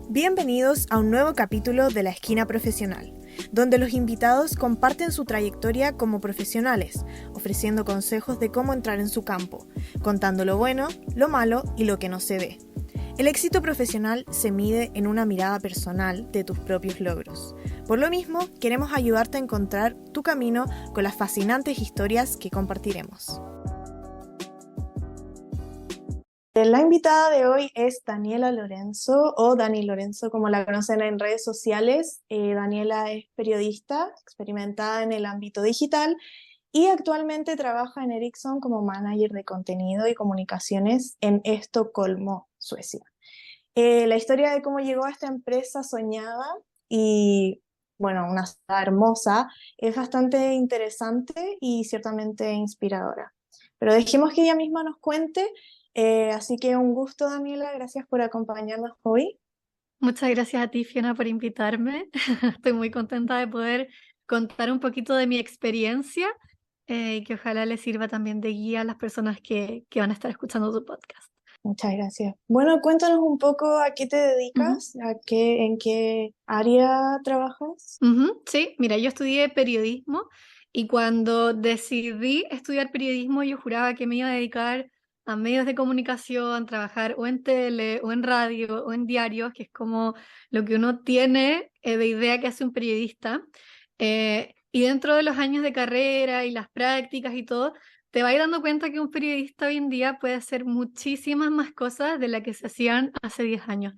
Bienvenidos a un nuevo capítulo de La Esquina Profesional, donde los invitados comparten su trayectoria como profesionales, ofreciendo consejos de cómo entrar en su campo, contando lo bueno, lo malo y lo que no se ve. El éxito profesional se mide en una mirada personal de tus propios logros. Por lo mismo, queremos ayudarte a encontrar tu camino con las fascinantes historias que compartiremos. La invitada de hoy es Daniela Lorenzo, o Dani Lorenzo, como la conocen en redes sociales. Daniela es periodista experimentada en el ámbito digital y actualmente trabaja en Ericsson como manager de contenido y comunicaciones en Estocolmo, Suecia. La historia de cómo llegó a esta empresa soñada y, bueno, una ciudad hermosa, es bastante interesante y ciertamente inspiradora. Pero dejemos que ella misma nos cuente. Así que un gusto, Daniela, gracias por acompañarnos hoy. Muchas gracias a ti, Fiona, por invitarme. Estoy muy contenta de poder contar un poquito de mi experiencia y que ojalá les sirva también de guía a las personas que van a estar escuchando tu podcast. Muchas gracias. Bueno, cuéntanos un poco a qué te Ujú. dedicas, en qué área trabajas. Sí, mira, yo estudié periodismo y cuando decidí estudiar periodismo yo juraba que me iba a dedicar a medios de comunicación, trabajar o en tele o en radio o en diarios, que es como lo que uno tiene de idea que hace un periodista. Y dentro de los años de carrera y las prácticas y todo, te vas dando cuenta que un periodista hoy en día puede hacer muchísimas más cosas de las que se hacían hace 10 años.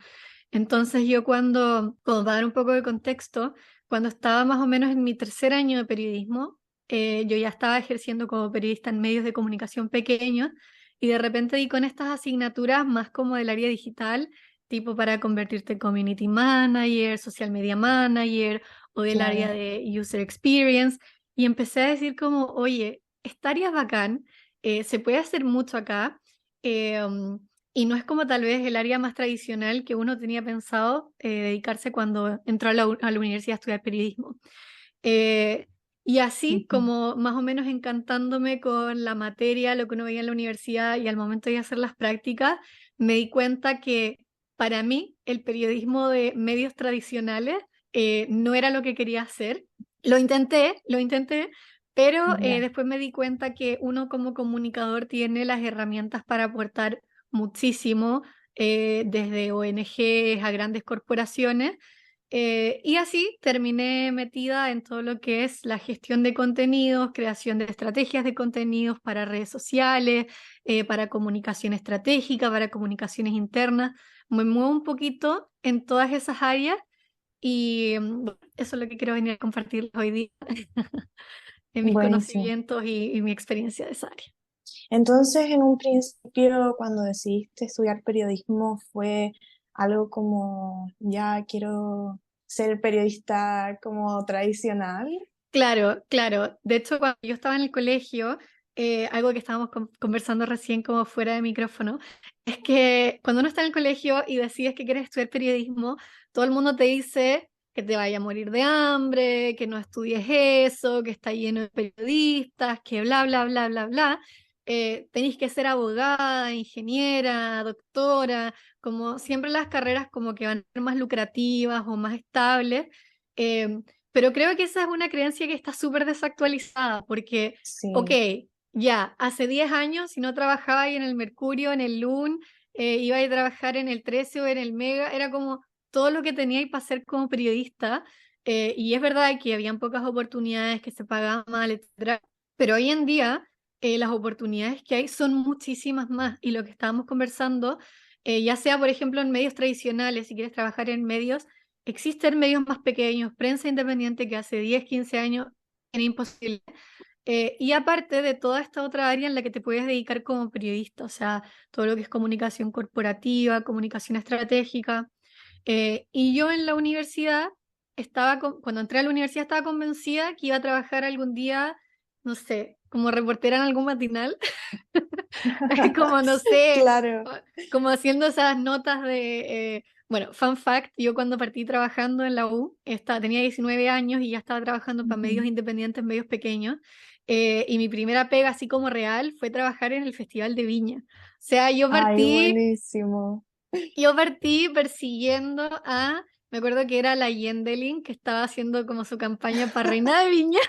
Entonces yo como para dar un poco de contexto, cuando estaba más o menos en mi tercer año de periodismo, yo ya estaba ejerciendo como periodista en medios de comunicación pequeños y de repente di con estas asignaturas más como del área digital, tipo para convertirte en community manager, social media manager o del área Claro. de user experience y empecé a decir como, oye, esta área es bacán, se puede hacer mucho acá. eh, um, y no es como tal vez el área más tradicional que uno tenía pensado dedicarse cuando entró a la universidad a estudiar periodismo. Eh, y así Ujú. como más o menos encantándome con la materia, lo que uno veía en la universidad y al momento de hacer las prácticas, me di cuenta que para mí el periodismo de medios tradicionales no era lo que quería hacer. Lo intenté, pero Ya. después me di cuenta que uno como comunicador tiene las herramientas para aportar muchísimo, desde ONGs a grandes corporaciones. Y así terminé metida en todo lo que es la gestión de contenidos, creación de estrategias de contenidos para redes sociales, para comunicación estratégica, para comunicaciones internas. Me muevo un poquito en todas esas áreas y bueno, eso es lo que quiero venir a compartir hoy día, en mis Buenísimo. conocimientos y mi experiencia de esa área. Entonces, en un principio, cuando decidiste estudiar periodismo, fue algo como, ya quiero ser periodista como tradicional. Claro, claro. De hecho, cuando yo estaba en el colegio, algo que estábamos conversando recién como fuera de micrófono, es que cuando uno está en el colegio y decides que quieres estudiar periodismo, todo el mundo te dice que te vaya a morir de hambre, que no estudies eso, que está lleno de periodistas, que bla, bla, bla, bla, bla. Tenéis que ser abogada, ingeniera, doctora, como siempre las carreras como que van a ser más lucrativas o más estables. Em, pero creo que esa es una creencia que está súper desactualizada, porque, ok, Sí, ya, hace 10 años, si no trabajaba ahí en el Mercurio, en el Loon, iba a trabajar en el 13 o en el Mega, era como todo lo que tenía para ser como periodista, y es verdad que habían pocas oportunidades, que se pagaban mal, etcétera, pero hoy en día las oportunidades que hay son muchísimas más, y lo que estábamos conversando, ya sea, por ejemplo, en medios tradicionales, si quieres trabajar en medios. Existen medios más pequeños, prensa independiente que hace 10, 15 años era imposible. Y aparte de toda esta otra área en la que te puedes dedicar como periodista, o sea, todo lo que es comunicación corporativa, comunicación estratégica. Y yo en la universidad cuando entré a la universidad estaba convencida que iba a trabajar algún día, no sé, como reportera en algún matinal, como no sé, claro. como haciendo esas notas de, bueno, fun fact, yo cuando partí trabajando en la U, tenía 19 años y ya estaba trabajando para medios Ujú. independientes, medios pequeños, y mi primera pega así como real fue trabajar en el Festival de Viña. O sea, yo Ay, partí buenísimo. Yo partí persiguiendo me acuerdo que era la Yendelin, que estaba haciendo como su campaña para Reina de Viña.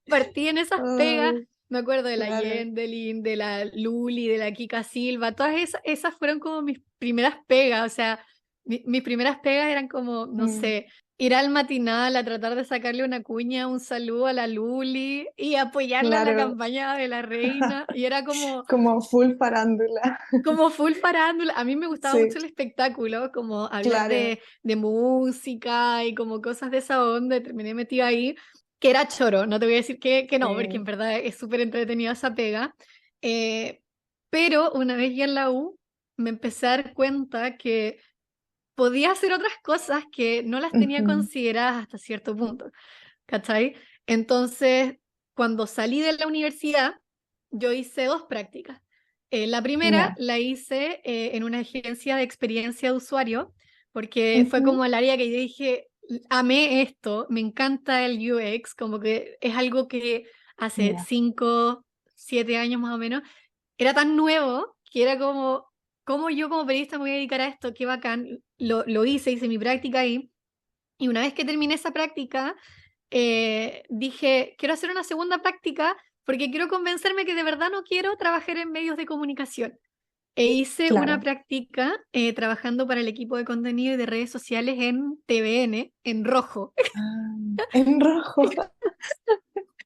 Partí en esas pegas, Ay, me acuerdo de la claro. Yendelin, de la Luli, de la Kika Silva, todas esas fueron como mis primeras pegas, o sea, mis primeras pegas eran como, no Mm, sé, ir al matinal a tratar de sacarle una cuña, un saludo a la Luli y apoyarla en la claro, campaña de la reina, y era como full farándula. como full farándula. A mí me gustaba Sí, mucho el espectáculo, como hablar claro. de música y como cosas de esa onda, y terminé metida ahí, que era choro, no te voy a decir que no, porque en Sí. verdad es súper entretenida esa pega. Eh, pero una vez ya en la U, me empecé a dar cuenta que podía hacer otras cosas que no las tenía Ujú, consideradas hasta cierto punto, ¿cachai? Entonces, cuando salí de la universidad, yo hice dos prácticas. La primera ya. la hice en una agencia de experiencia de usuario, porque fue Ujú, como el área que yo dije, amé esto, me encanta el UX, como que es algo que hace ya. 5, 7 años más o menos, era tan nuevo que era como, ¿cómo yo como periodista me voy a dedicar a esto? Qué bacán. Lo hice mi práctica ahí. Y una vez que terminé esa práctica, dije, quiero hacer una segunda práctica porque quiero convencerme que de verdad no quiero trabajar en medios de comunicación. E hice una Claro. práctica trabajando para el equipo de contenido y de redes sociales en TVN, en rojo. Ah, en rojo.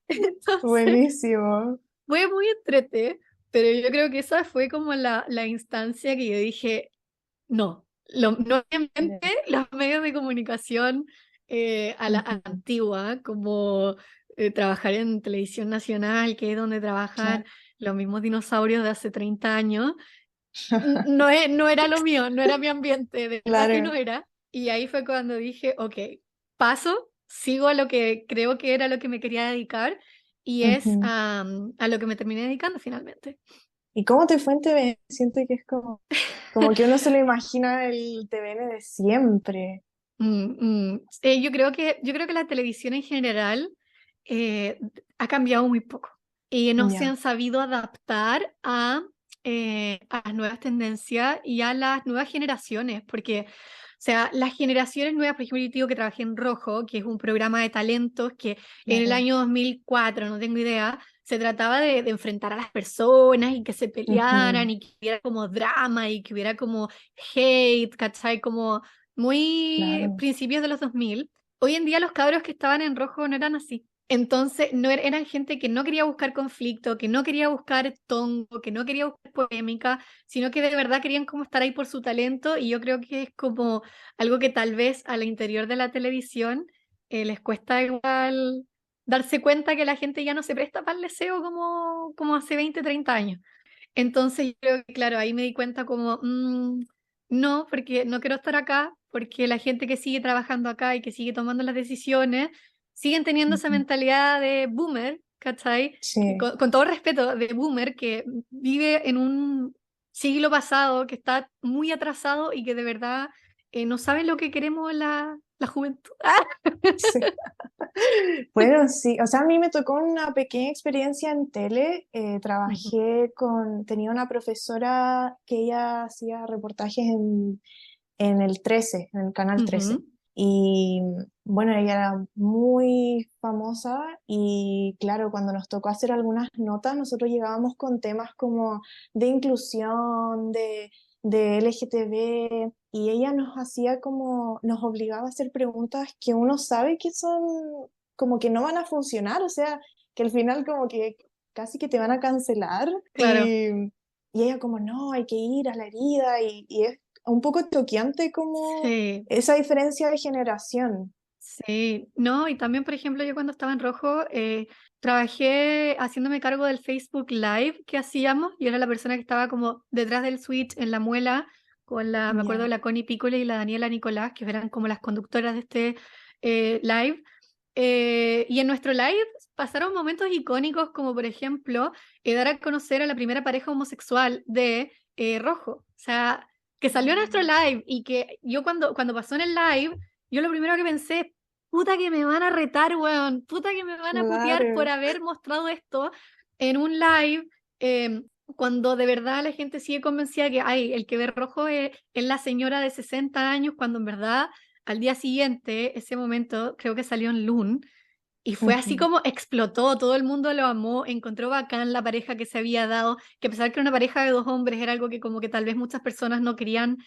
Entonces, Buenísimo. fue muy entrete, pero yo creo que esa fue como la instancia que yo dije, no, nuevamente Ya. los medios de comunicación a la Ujú, antigua, como trabajar en televisión nacional, que es donde trabajan claro. los mismos dinosaurios de hace 30 años, no, no era lo mío, no era mi ambiente, de verdad que no Claro. era. Y ahí fue cuando dije, ok, paso, sigo a lo que creo que era lo que me quería dedicar y es Ujú. a lo que me terminé dedicando finalmente. ¿Y cómo te fue en TVN? Siento que es como que uno se lo imagina el TVN de siempre. Yo creo que la televisión en general eh, ha cambiado muy poco y no se Ya. han sabido adaptar a las nuevas tendencias y a las nuevas generaciones, porque, o sea, las generaciones nuevas, por ejemplo, yo te digo que trabajé en Rojo, que es un programa de talentos que en el Claro. año 2004, no tengo idea, se trataba de enfrentar a las personas y que se pelearan Ujú, y que hubiera como drama y que hubiera como hate, ¿cachai? Como muy claro. principios de los 2000. Hoy en día los cabros que estaban en rojo no eran así. Entonces, no eran gente que no quería buscar conflicto, que no quería buscar tongo, que no quería buscar polémica, sino que de verdad querían como estar ahí por su talento y yo creo que es como algo que tal vez al interior de la televisión les cuesta igual darse cuenta que la gente ya no se presta para el deseo como hace 20 30 años. Entonces, yo creo que, claro, ahí me di cuenta como, no, porque no quiero estar acá, porque la gente que sigue trabajando acá y que sigue tomando las decisiones, siguen teniendo esa Ujú. mentalidad de boomer, ¿cachai? Que Sí. con todo respeto, de boomer, que vive en un siglo pasado, que está muy atrasado y que de verdad no saben lo que queremos la juventud. Sí. Bueno, sí, o sea, a mí me tocó una pequeña experiencia en tele. Ujú, Tenía una profesora que ella hacía reportajes en el 13, en el canal 13. ujú, Y bueno, ella era muy famosa y claro, cuando nos tocó hacer algunas notas, nosotros llegábamos con temas como de inclusión, de LGTB, y ella nos hacía como, nos obligaba a hacer preguntas que uno sabe que son como que no van a funcionar, o sea, que al final como que casi que te van a cancelar claro. y ella como, no, hay que ir a la herida y es un poco choqueante como Sí. esa diferencia de generación. Sí, no, y también, por ejemplo, yo cuando estaba en Rojo, trabajé haciéndome cargo del Facebook Live que hacíamos. Yo era la persona que estaba como detrás del switch en la muela, me acuerdo de Ya. la Connie Piccole y la Daniela Nicolás, que eran como las conductoras de este live. Y en nuestro live pasaron momentos icónicos, como por ejemplo, dar a conocer a la primera pareja homosexual de Rojo. O sea, que salió en nuestro live y que yo cuando pasó en el live, yo lo primero que pensé, puta que me van a retar, weón, puta que me van a putear por Claro. haber mostrado esto en un live. cuando de verdad la gente sigue convencida que ay, el que ve rojo es la señora de 60 años, cuando en verdad al día siguiente, ese momento, creo que salió en Loon, y fue así Ujú. como explotó, todo el mundo lo amó, encontró bacán la pareja que se había dado, que a pesar que era una pareja de dos hombres, era algo que como que tal vez muchas personas no querían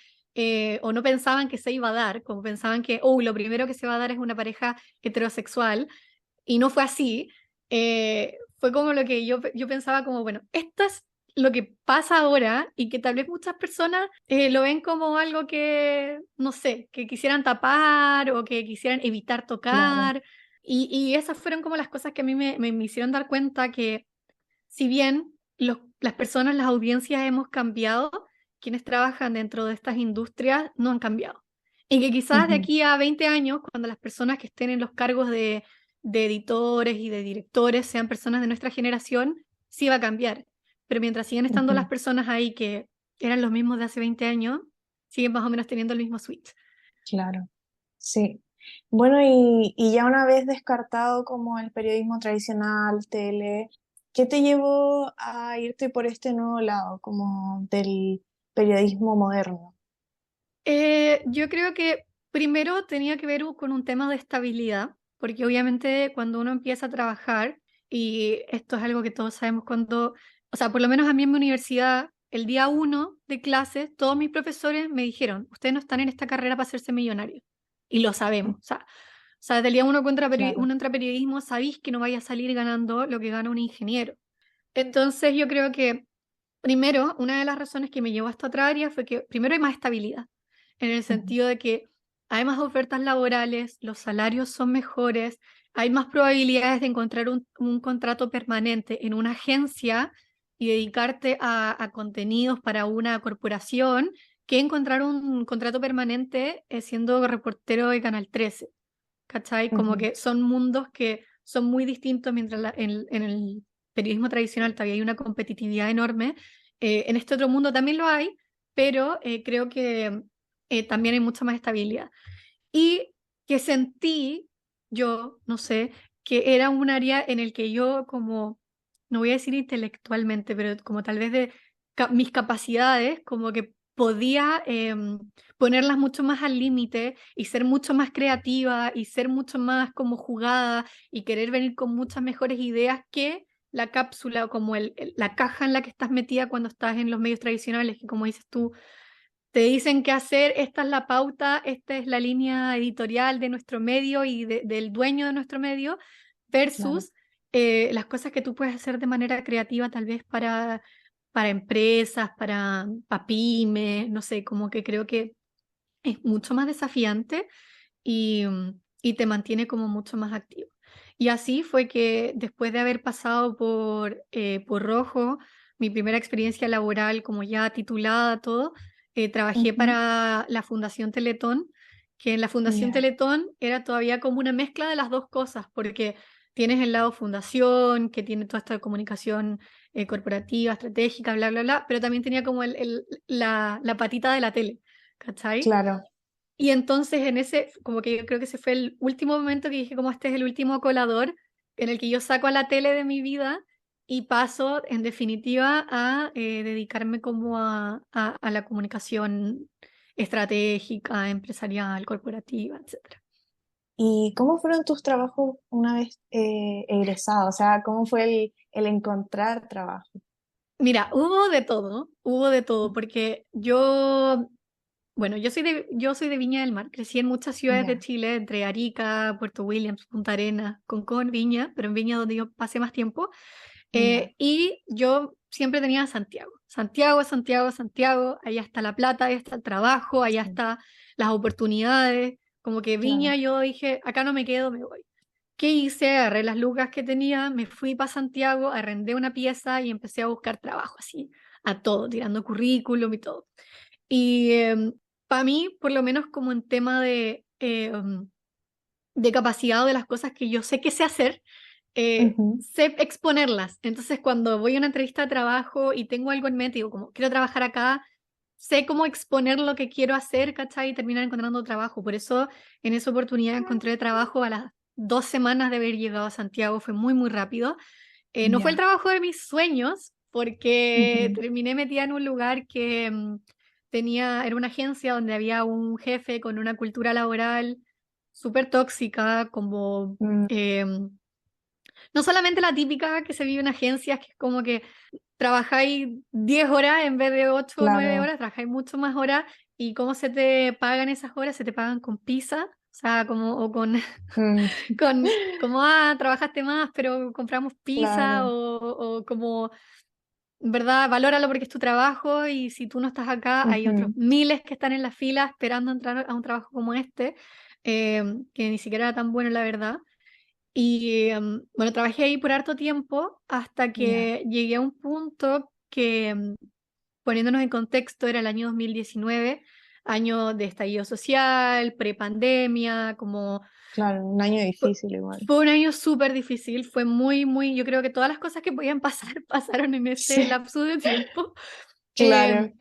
o no pensaban que se iba a dar, como pensaban que, oh, lo primero que se va a dar es una pareja heterosexual, y no fue así. Fue como lo que yo pensaba como, bueno, esto es lo que pasa ahora y que tal vez muchas personas lo ven como algo que, no sé, que quisieran tapar o que quisieran evitar Claro. tocar. Y esas fueron como las cosas que a mí me hicieron dar cuenta que si bien las personas, las audiencias hemos cambiado, quienes trabajan dentro de estas industrias no han cambiado. Y que quizás de Ujú. aquí a 20 años, cuando las personas que estén en los cargos de editores y de directores sean personas de nuestra generación, sí va a cambiar. Pero mientras siguen estando las Ujú. personas ahí que eran los mismos de hace 20 años, siguen más o menos teniendo el mismo switch. Claro, sí. Bueno, y ya una vez descartado como el periodismo tradicional, tele, ¿qué te llevó a irte por este nuevo lado, como del periodismo moderno? Yo creo que primero tenía que ver con un tema de estabilidad, porque obviamente cuando uno empieza a trabajar, y esto es algo que todos sabemos cuando, o sea, por lo menos a mí en mi universidad, el día uno de clases, todos mis profesores me dijeron, ustedes no están en esta carrera para hacerse millonarios, y lo sabemos, o sea, desde el día uno Claro. uno entra a periodismo, sabéis que no vaya a salir ganando lo que gana un ingeniero. Entonces yo creo que primero, una de las razones que me llevó a esta otra área fue que primero hay más estabilidad, en el Ujú. sentido de que hay más ofertas laborales, los salarios son mejores, hay más probabilidades de encontrar un contrato permanente en una agencia y dedicarte a contenidos para una corporación que encontrar un contrato permanente siendo reportero de Canal 13. ¿Cachai? Como Ujú. que son mundos que son muy distintos mientras en el periodismo tradicional todavía hay una competitividad enorme. En este otro mundo también lo hay, pero creo que también hay mucha más estabilidad. Y que sentí, yo, no sé, que era un área en el que yo como, no voy a decir intelectualmente, pero como tal vez de mis capacidades, como que podía ponerlas mucho más al límite y ser mucho más creativa y ser mucho más como jugada y querer venir con muchas mejores ideas que la cápsula o como la caja en la que estás metida cuando estás en los medios tradicionales, que como dices tú, te dicen qué hacer, esta es la pauta, esta es la línea editorial de nuestro medio y del dueño de nuestro medio, Claro. versus las cosas que tú puedes hacer de manera creativa, tal vez para empresas, para pymes, no sé, como que creo que es mucho más desafiante y te mantiene como mucho más activo. Y así fue que después de haber pasado por Rojo, mi primera experiencia laboral como ya titulada, todo, trabajé Ujú. para la Fundación Teletón, que en la Fundación Ya. Teletón era todavía como una mezcla de las dos cosas, porque tienes el lado fundación, que tiene toda esta comunicación corporativa, estratégica, bla, bla, bla, pero también tenía como la patita de la tele. ¿Cachai? Claro. Y entonces en ese, como que yo creo que ese fue el último momento que dije, como este es el último colador en el que yo saco a la tele de mi vida y paso en definitiva a dedicarme como a la comunicación estratégica, empresarial, corporativa, etcétera. ¿Y cómo fueron tus trabajos una vez egresado? O sea, ¿cómo fue el encontrar trabajo? Mira, hubo de todo, porque bueno, yo soy de Viña del Mar, crecí en muchas ciudades de Ya. Chile, entre Arica, Puerto Williams, Punta Arenas, Concón, Viña, pero en Viña donde yo pasé más tiempo. Ya. Y yo siempre tenía Santiago, Santiago, Santiago, Santiago, allá está la plata, allá está el trabajo, allá Sí. está las oportunidades, como que Claro. Viña yo dije, acá no me quedo, me voy. ¿Qué hice? Agarré las lucas que tenía, me fui para Santiago, arrendé una pieza y empecé a buscar trabajo así, a todo, tirando currículum y todo. Y para mí, por lo menos como en tema de capacidad o de las cosas que yo sé que sé hacer, Ujú. sé exponerlas. Entonces, cuando voy a una entrevista de trabajo y tengo algo en mente, digo, como quiero trabajar acá, sé cómo exponer lo que quiero hacer, ¿cachai? Y terminar encontrando trabajo. Por eso, en esa oportunidad encontré trabajo a las 2 semanas de haber llegado a Santiago, fue muy, muy rápido. No fue el Ya. trabajo de mis sueños, porque Ujú. terminé metida en un lugar que era una agencia donde había un jefe con una cultura laboral súper tóxica, como Mm, no solamente la típica que se vive en agencias, que es como que trabajáis 10 horas en vez de 8 o 9 claro. horas, trabajáis mucho más horas, y cómo se te pagan esas horas, se te pagan con pizza, o sea, como, o con, Mm, como, trabajaste más, pero compramos pizza, claro. o como, en verdad, valóralo porque es tu trabajo, y si tú no estás acá, hay otros Ujú. miles que están en la fila esperando entrar a un trabajo como este, que ni siquiera era tan bueno, la verdad. Y bueno, trabajé ahí por harto tiempo hasta Ya, que llegué a un punto que, poniéndonos en contexto, era el año 2019, año de estallido social, prepandemia, como claro, un año fue, difícil igual. fue un año súper difícil, fue muy, muy, yo creo que todas las cosas que podían pasar pasaron en ese Sí, lapso de tiempo. claro. Em,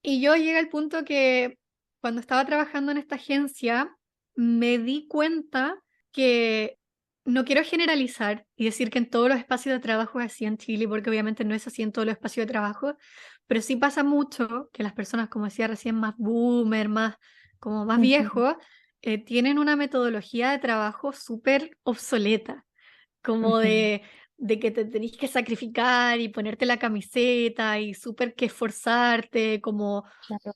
y yo llegué al punto que cuando estaba trabajando en esta agencia, me di cuenta que no quiero generalizar y decir que en todos los espacios de trabajo es así en Chile, porque obviamente no es así en todos los espacios de trabajo, pero sí pasa mucho que las personas, como decía recién, más boomer, más, como más Ujú, viejos, tienen una metodología de trabajo súper obsoleta, como ujú, de que te tenés que sacrificar y ponerte la camiseta y súper que esforzarte, como, claro.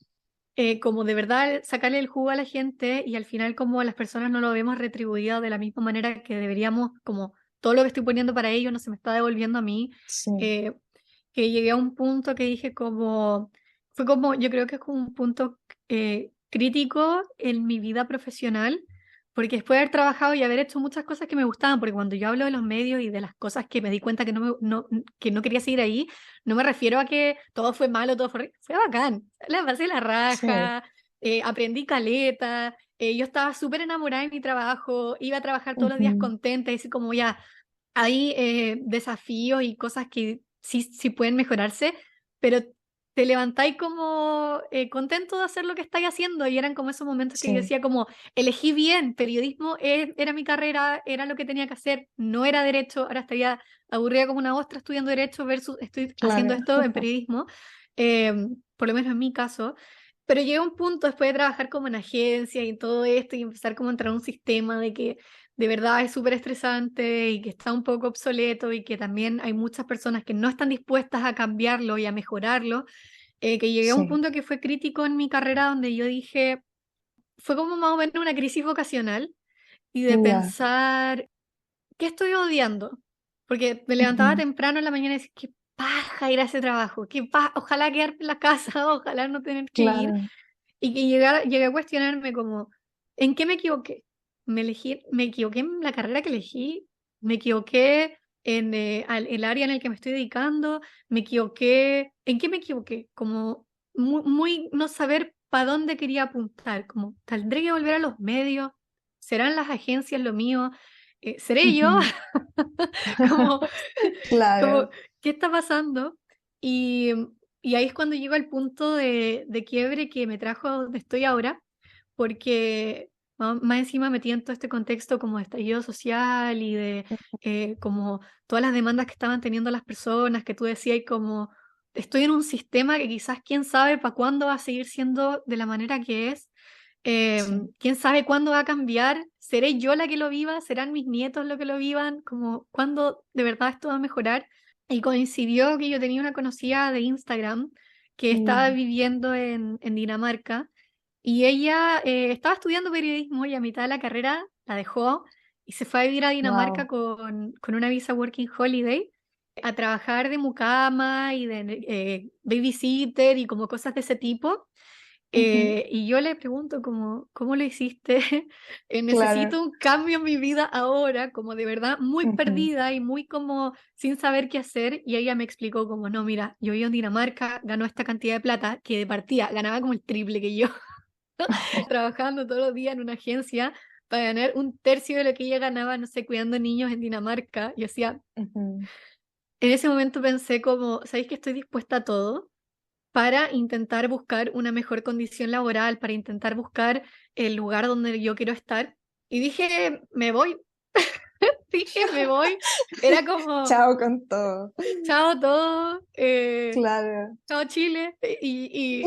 como de verdad sacarle el jugo a la gente, y al final como las personas no lo vemos retribuido de la misma manera que deberíamos, como todo lo que estoy poniendo para ellos no se me está devolviendo a mí, Sí, eh, que llegué a un punto que dije como, fue como, yo creo que es como un punto crítico en mi vida profesional, porque después de haber trabajado y haber hecho muchas cosas que me gustaban, porque cuando yo hablo de los medios y de las cosas que me di cuenta que que no quería seguir ahí, no me refiero a que todo fue malo, fue bacán, la pasé la sí. raja, aprendí caleta, yo estaba súper enamorada de mi trabajo, iba a trabajar todos los días Ujú, contenta, y así como ya hay desafíos y cosas que sí, sí pueden mejorarse, pero te levantáis como contento de hacer lo que estáis haciendo, y eran como esos momentos que yo sí, decía como, elegí bien, periodismo era mi carrera, era lo que tenía que hacer, no era derecho, ahora estaría aburrida como una ostra estudiando derecho versus estoy haciendo claro. esto en periodismo, eh, por lo menos en mi caso. Pero llegué a un punto después de trabajar como en agencia y todo esto y empezar como a entrar en un sistema de que de verdad es súper estresante y que está un poco obsoleto, y que también hay muchas personas que no están dispuestas a cambiarlo y a mejorarlo, que llegué a un Sí, punto que fue crítico en mi carrera donde yo dije, fue como más o menos una crisis vocacional y de ya. pensar, ¿qué estoy odiando? Porque me levantaba Ujú, temprano en la mañana y decía, qué paja ir a ese trabajo, qué paja, ojalá quedarme en la casa, ojalá no tener que ir. claro. Y que llegué a cuestionarme como, ¿en qué me equivoqué? Me equivoqué en la carrera que elegí, me equivoqué en el área en el que me estoy dedicando, me equivoqué, ¿en qué me equivoqué? Como muy no saber para dónde quería apuntar, como tendré que volver a los medios, serán las agencias lo mío. ¿Seré yo? Ujú. Como, como, Claro, ¿qué está pasando? Y, y ahí es cuando llego al punto de quiebre que me trajo a donde estoy ahora, porque más encima metí en todo este contexto como de estallido social y de como todas las demandas que estaban teniendo las personas, que tú decías, y como estoy en un sistema que quizás quién sabe para cuándo va a seguir siendo de la manera que es. sí, ¿Quién sabe cuándo va a cambiar? ¿Seré yo la que lo viva? ¿Serán mis nietos los que lo vivan? Como, ¿cuándo de verdad esto va a mejorar? Y coincidió que yo tenía una conocida de Instagram que estaba ya. viviendo en Dinamarca, y ella estaba estudiando periodismo y a mitad de la carrera la dejó y se fue a vivir a Dinamarca Wow. con una visa Working Holiday a trabajar de mucama y de babysitter y como cosas de ese tipo. Y yo le pregunto como, ¿cómo lo hiciste? Claro. Necesito un cambio en mi vida ahora, como de verdad muy Ujú. perdida y muy como sin saber qué hacer. Y ella me explicó como, no, mira, yo vivo en Dinamarca, gano esta cantidad de plata, que de partida ganaba como el triple que yo, trabajando todos los días en una agencia para ganar un tercio de lo que ella ganaba, no sé, cuidando niños en Dinamarca. Y decía, Ujú. en ese momento pensé como, ¿sabéis que estoy dispuesta a todo para intentar buscar una mejor condición laboral, para intentar buscar el lugar donde yo quiero estar? Y dije, me voy, dije, me voy. Era como, Chao con todo. chao todo, Claro. chao Chile. Y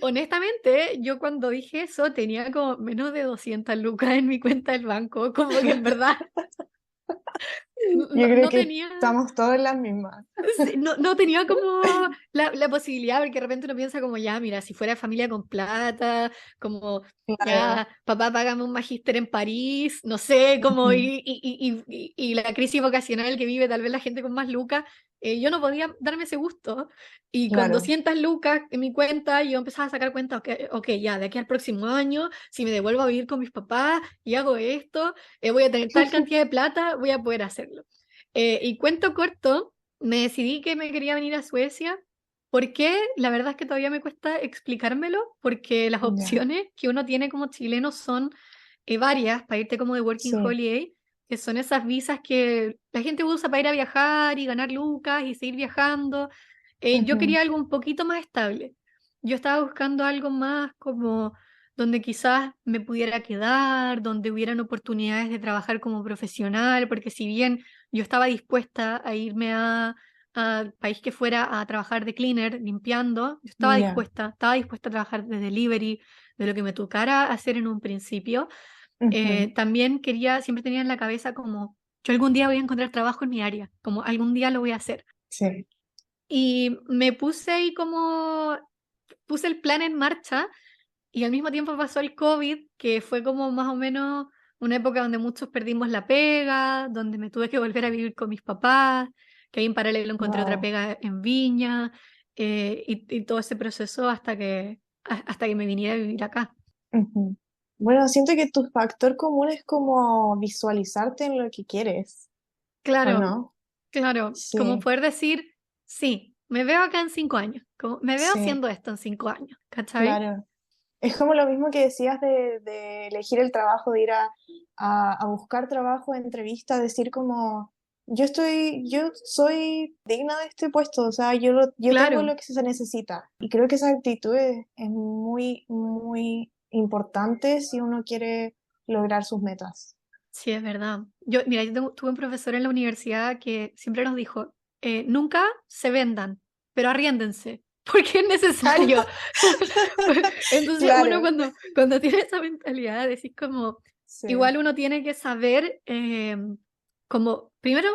honestamente, yo cuando dije eso tenía como menos de 200 lucas en mi cuenta del banco, como que en verdad Yo creo no que tenía, estamos todos en las mismas. sí, no tenía como la posibilidad, porque de repente uno piensa como, ya, mira, si fuera familia con plata, como, Claro. ya, papá, págame un magíster en París, no sé, como, Ujú. y la crisis vocacional que vive tal vez la gente con más lucas, yo no podía darme ese gusto. Y con Claro. 200 lucas en mi cuenta, yo empezaba a sacar cuentas, ok, ya, de aquí al próximo año, si me devuelvo a vivir con mis papás y hago esto, voy a tener tal cantidad de plata, voy a poder hacerlo. Y cuento corto, me decidí que me quería venir a Suecia. ¿Por qué? La verdad es que todavía me cuesta explicármelo, porque las Ya. opciones que uno tiene como chileno son varias para irte como de Working Sí. Holiday, que son esas visas que la gente usa para ir a viajar y ganar lucas y seguir viajando. Yo Ujú. quería algo un poquito más estable. Yo estaba buscando algo más como donde quizás me pudiera quedar, donde hubieran oportunidades de trabajar como profesional, porque si bien yo estaba dispuesta a irme a país que fuera a trabajar de cleaner, limpiando. Yo Ya. estaba dispuesta a trabajar de delivery, de lo que me tocara hacer en un principio. Ujú. También siempre tenía en la cabeza como, yo algún día voy a encontrar trabajo en mi área, como algún día lo voy a hacer. Sí. Y me puse ahí como, puse el plan en marcha y al mismo tiempo pasó el COVID, que fue como más o menos una época donde muchos perdimos la pega, donde me tuve que volver a vivir con mis papás, que ahí en paralelo encontré otra Wow. pega en Viña, y todo ese proceso hasta que me viniera a vivir acá. Ujú. Bueno, siento que tu factor común es como visualizarte en lo que quieres, ¿o Claro, no? claro, como Sí, poder decir, sí, me veo acá en 5 años, como me veo sí, haciendo esto en 5 años, ¿cachai? claro. Es como lo mismo que decías de elegir el trabajo, de ir a buscar trabajo, entrevista, decir como, yo soy digna de este puesto, o sea, yo tengo Claro. lo que se necesita. Y creo que esa actitud es muy, muy importante si uno quiere lograr sus metas. Sí, es verdad. Mira, tuve un profesor en la universidad que siempre nos dijo, nunca se vendan, pero arriéndense, porque es necesario. Entonces uno Claro, cuando tiene esa mentalidad, decís como, sí, igual uno tiene que saber, como, primero,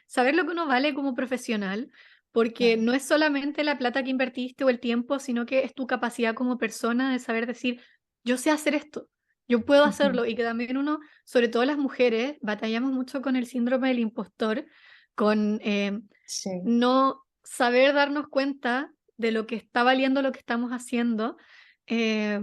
saber lo que uno vale como profesional, porque claro. no es solamente la plata que invertiste o el tiempo, sino que es tu capacidad como persona de saber decir, yo sé hacer esto, yo puedo Ujú. hacerlo, y que también uno, sobre todo las mujeres, batallamos mucho con el síndrome del impostor, con Sí, no saber darnos cuenta de lo que está valiendo lo que estamos haciendo, eh,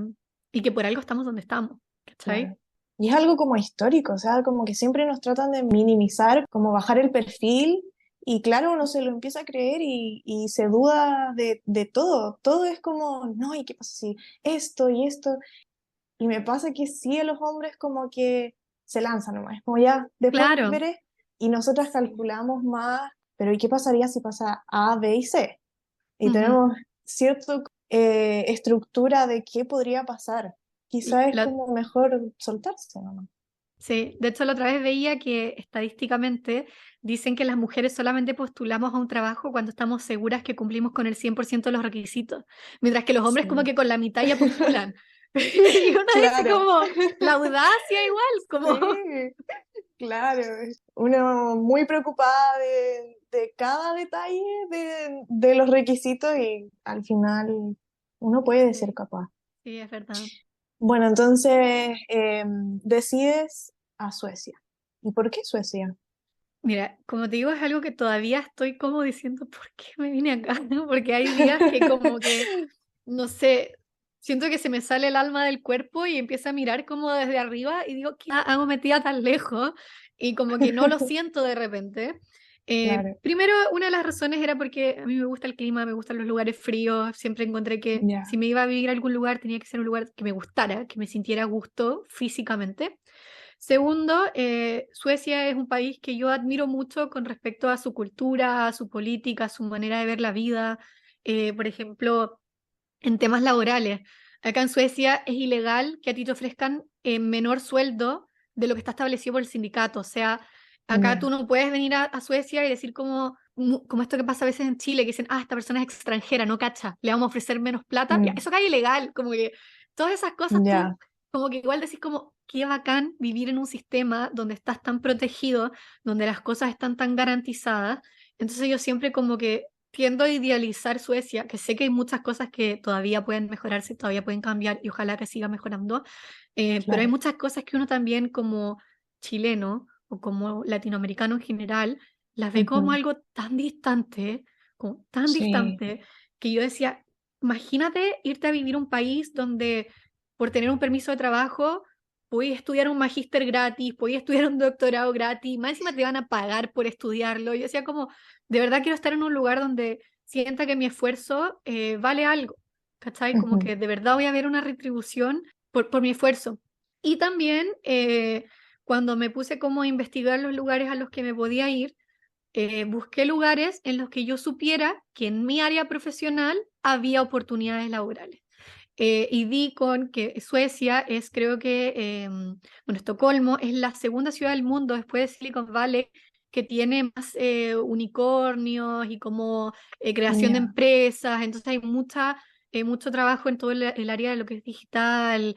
y que por algo estamos donde estamos, ¿cachai? claro. Y es algo como histórico, o sea, como que siempre nos tratan de minimizar, como bajar el perfil, y claro, uno se lo empieza a creer y se duda de todo. Todo es como, no, ¿y qué pasa si esto y esto? Y me pasa que sí, a los hombres como que se lanzan nomás, como ya, después Claro. veré, y nosotras Sí. calculamos más, pero ¿y qué pasaría si pasa A, B y C? Y Ujú. tenemos cierta estructura de qué podría pasar. Y Quizá es como mejor soltarse, ¿no? sí, de hecho la otra vez veía que estadísticamente dicen que las mujeres solamente postulamos a un trabajo cuando estamos seguras que cumplimos con el 100% de los requisitos, mientras que los hombres como Sí. que con la mitad ya postulan. Y uno dice Claro, como, la audacia igual, como, sí, claro. Uno muy preocupada de cada detalle de los requisitos y al final uno puede ser sí, capaz. sí, es verdad. Bueno, entonces decides a Suecia. ¿Y por qué Suecia? Mira, como te digo, es algo que todavía estoy como diciendo, ¿por qué me vine acá? Porque hay días que como que, no sé, siento que se me sale el alma del cuerpo y empiezo a mirar como desde arriba y digo, ¿qué hago metida tan lejos? Y como que no lo siento de repente. Claro, Primero, una de las razones era porque a mí me gusta el clima, me gustan los lugares fríos, siempre encontré que si ya. me iba a vivir a algún lugar tenía que ser un lugar que me gustara, que me sintiera a gusto físicamente. Segundo, Suecia es un país que yo admiro mucho con respecto a su cultura, a su política, a su manera de ver la vida. Por ejemplo, en temas laborales. Acá en Suecia es ilegal que a ti te ofrezcan menor sueldo de lo que está establecido por el sindicato. O sea, acá Ya. tú no puedes venir a Suecia y decir como esto que pasa a veces en Chile, que dicen, esta persona es extranjera, no cacha, le vamos a ofrecer menos plata. Ya, Mm, eso acá es ilegal, como que todas esas cosas tú, ya. como que igual decís como, qué bacán vivir en un sistema donde estás tan protegido, donde las cosas están tan garantizadas. Entonces yo siempre como que tiendo a idealizar Suecia, que sé que hay muchas cosas que todavía pueden mejorarse, todavía pueden cambiar y ojalá que siga mejorando, pero hay Claro. muchas cosas que uno también como chileno o como latinoamericano en general las ve como Ujú. algo tan distante, como tan Sí. distante, que yo decía, imagínate irte a vivir a un país donde por tener un permiso de trabajo podías estudiar un magíster gratis, podías estudiar un doctorado gratis, más encima te van a pagar por estudiarlo. Yo decía como, de verdad quiero estar en un lugar donde sienta que mi esfuerzo vale algo, ¿cachai? Como Ujú. que de verdad voy a ver una retribución por mi esfuerzo. Y también cuando me puse como a investigar los lugares a los que me podía ir, busqué lugares en los que yo supiera que en mi área profesional había oportunidades laborales. Y di con que Suecia es, creo que, bueno, Estocolmo es la segunda ciudad del mundo después de Silicon Valley que tiene más unicornios y como creación de Ya. empresas, entonces hay mucho trabajo en todo el área de lo que es digital,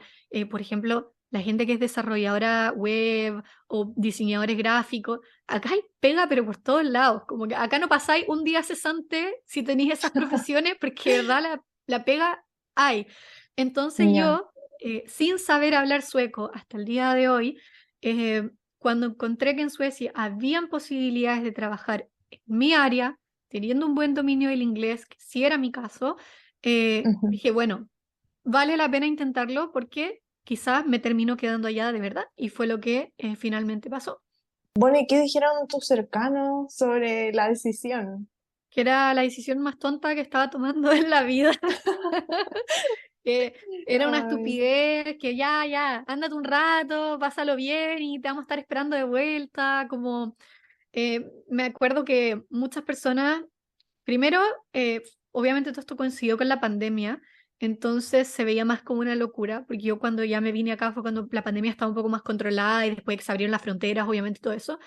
por ejemplo, la gente que es desarrolladora web o diseñadores gráficos, acá hay pega pero por todos lados, como que acá no pasáis un día cesante si tenéis esas profesiones porque de verdad la pega hay. Entonces Ya. yo, sin saber hablar sueco hasta el día de hoy, eh, cuando encontré que en Suecia habían posibilidades de trabajar en mi área, teniendo un buen dominio del inglés, que sí era mi caso, Ujú. dije, bueno, vale la pena intentarlo porque quizás me termino quedando allá de verdad y fue lo que finalmente pasó, Bueno, ¿y qué dijeron tus cercanos sobre la decisión? que era la decisión más tonta que estaba tomando en la vida. Que era una Ay. estupidez, que ya, ándate un rato, pásalo bien y te vamos a estar esperando de vuelta, como me acuerdo que muchas personas, primero, obviamente todo esto coincidió con la pandemia, entonces se veía más como una locura, porque yo cuando ya me vine acá fue cuando la pandemia estaba un poco más controlada y después que se abrieron las fronteras, obviamente todo eso,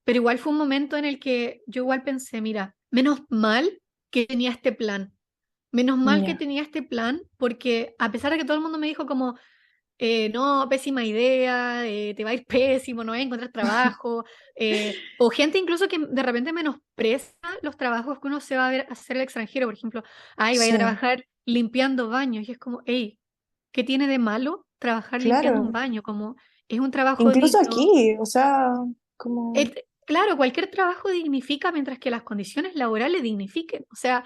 pero igual fue un momento en el que yo igual pensé, mira, menos mal que tenía este plan. Menos mal que Ya. tenía este plan, porque a pesar de que todo el mundo me dijo como, no, pésima idea, te va a ir pésimo, no vas a encontrar trabajo, o gente incluso que de repente menosprecia los trabajos que uno se va a ver hacer al extranjero, por ejemplo, ay, va a Sí. trabajar limpiando baños, y es como, hey, ¿qué tiene de malo trabajar limpiando un Claro. baño? Como, es un trabajo Incluso digno. aquí, o sea, como... Claro, cualquier trabajo dignifica mientras que las condiciones laborales dignifiquen, o sea,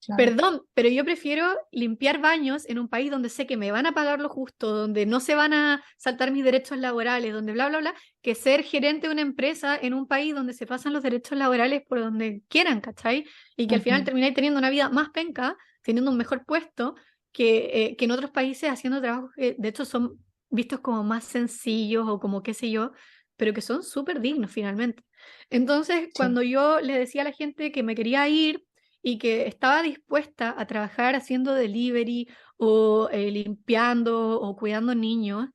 Claro. perdón, pero yo prefiero limpiar baños en un país donde sé que me van a pagar lo justo, donde no se van a saltar mis derechos laborales, donde bla, bla, bla, que ser gerente de una empresa en un país donde se pasan los derechos laborales por donde quieran, ¿cachai? Y que al final Ujú. termináis teniendo una vida más penca, teniendo un mejor puesto que en otros países haciendo trabajos que de hecho son vistos como más sencillos o como qué sé yo, pero que son súper dignos finalmente. Entonces, Sí. cuando yo le decía a la gente que me quería ir, y que estaba dispuesta a trabajar haciendo delivery o limpiando o cuidando niños,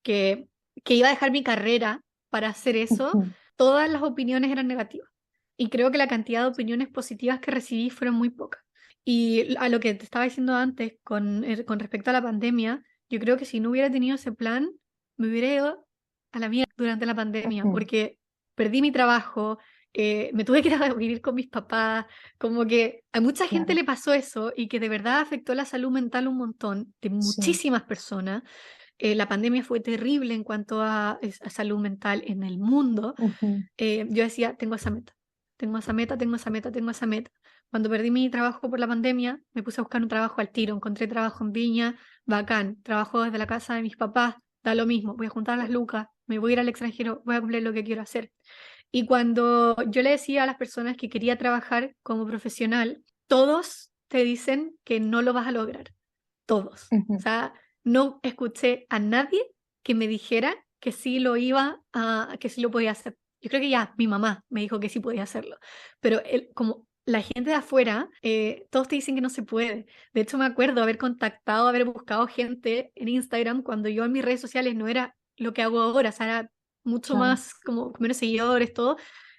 que, que iba a dejar mi carrera para hacer eso, Ujú. todas las opiniones eran negativas. Y creo que la cantidad de opiniones positivas que recibí fueron muy pocas. Y a lo que te estaba diciendo antes con respecto a la pandemia, yo creo que si no hubiera tenido ese plan, me hubiera ido a la mierda durante la pandemia, Ujú. porque perdí mi trabajo, me tuve que ir a vivir con mis papás, como que a mucha gente Claro. le pasó eso y que de verdad afectó la salud mental un montón de Sí. muchísimas personas. La pandemia fue terrible en cuanto a salud mental en el mundo. Ujú. Yo decía, tengo esa meta, tengo esa meta, tengo esa meta, tengo esa meta. Cuando perdí mi trabajo por la pandemia, me puse a buscar un trabajo al tiro, encontré trabajo en Viña, bacán, trabajo desde la casa de mis papás, da lo mismo, voy a juntar las lucas, me voy a ir al extranjero, voy a cumplir lo que quiero hacer. Y cuando yo le decía a las personas que quería trabajar como profesional, todos te dicen que no lo vas a lograr, todos. O Ujú. sea, no escuché a nadie que me dijera que sí lo que sí lo podía hacer. Yo creo que ya mi mamá me dijo que sí podía hacerlo, pero como la gente de afuera, todos te dicen que no se puede. De hecho, me acuerdo haber contactado, haber buscado gente en Instagram cuando yo en mis redes sociales no era lo que hago ahora, o sea, era mucho claro. más, como con menos seguidores, todo,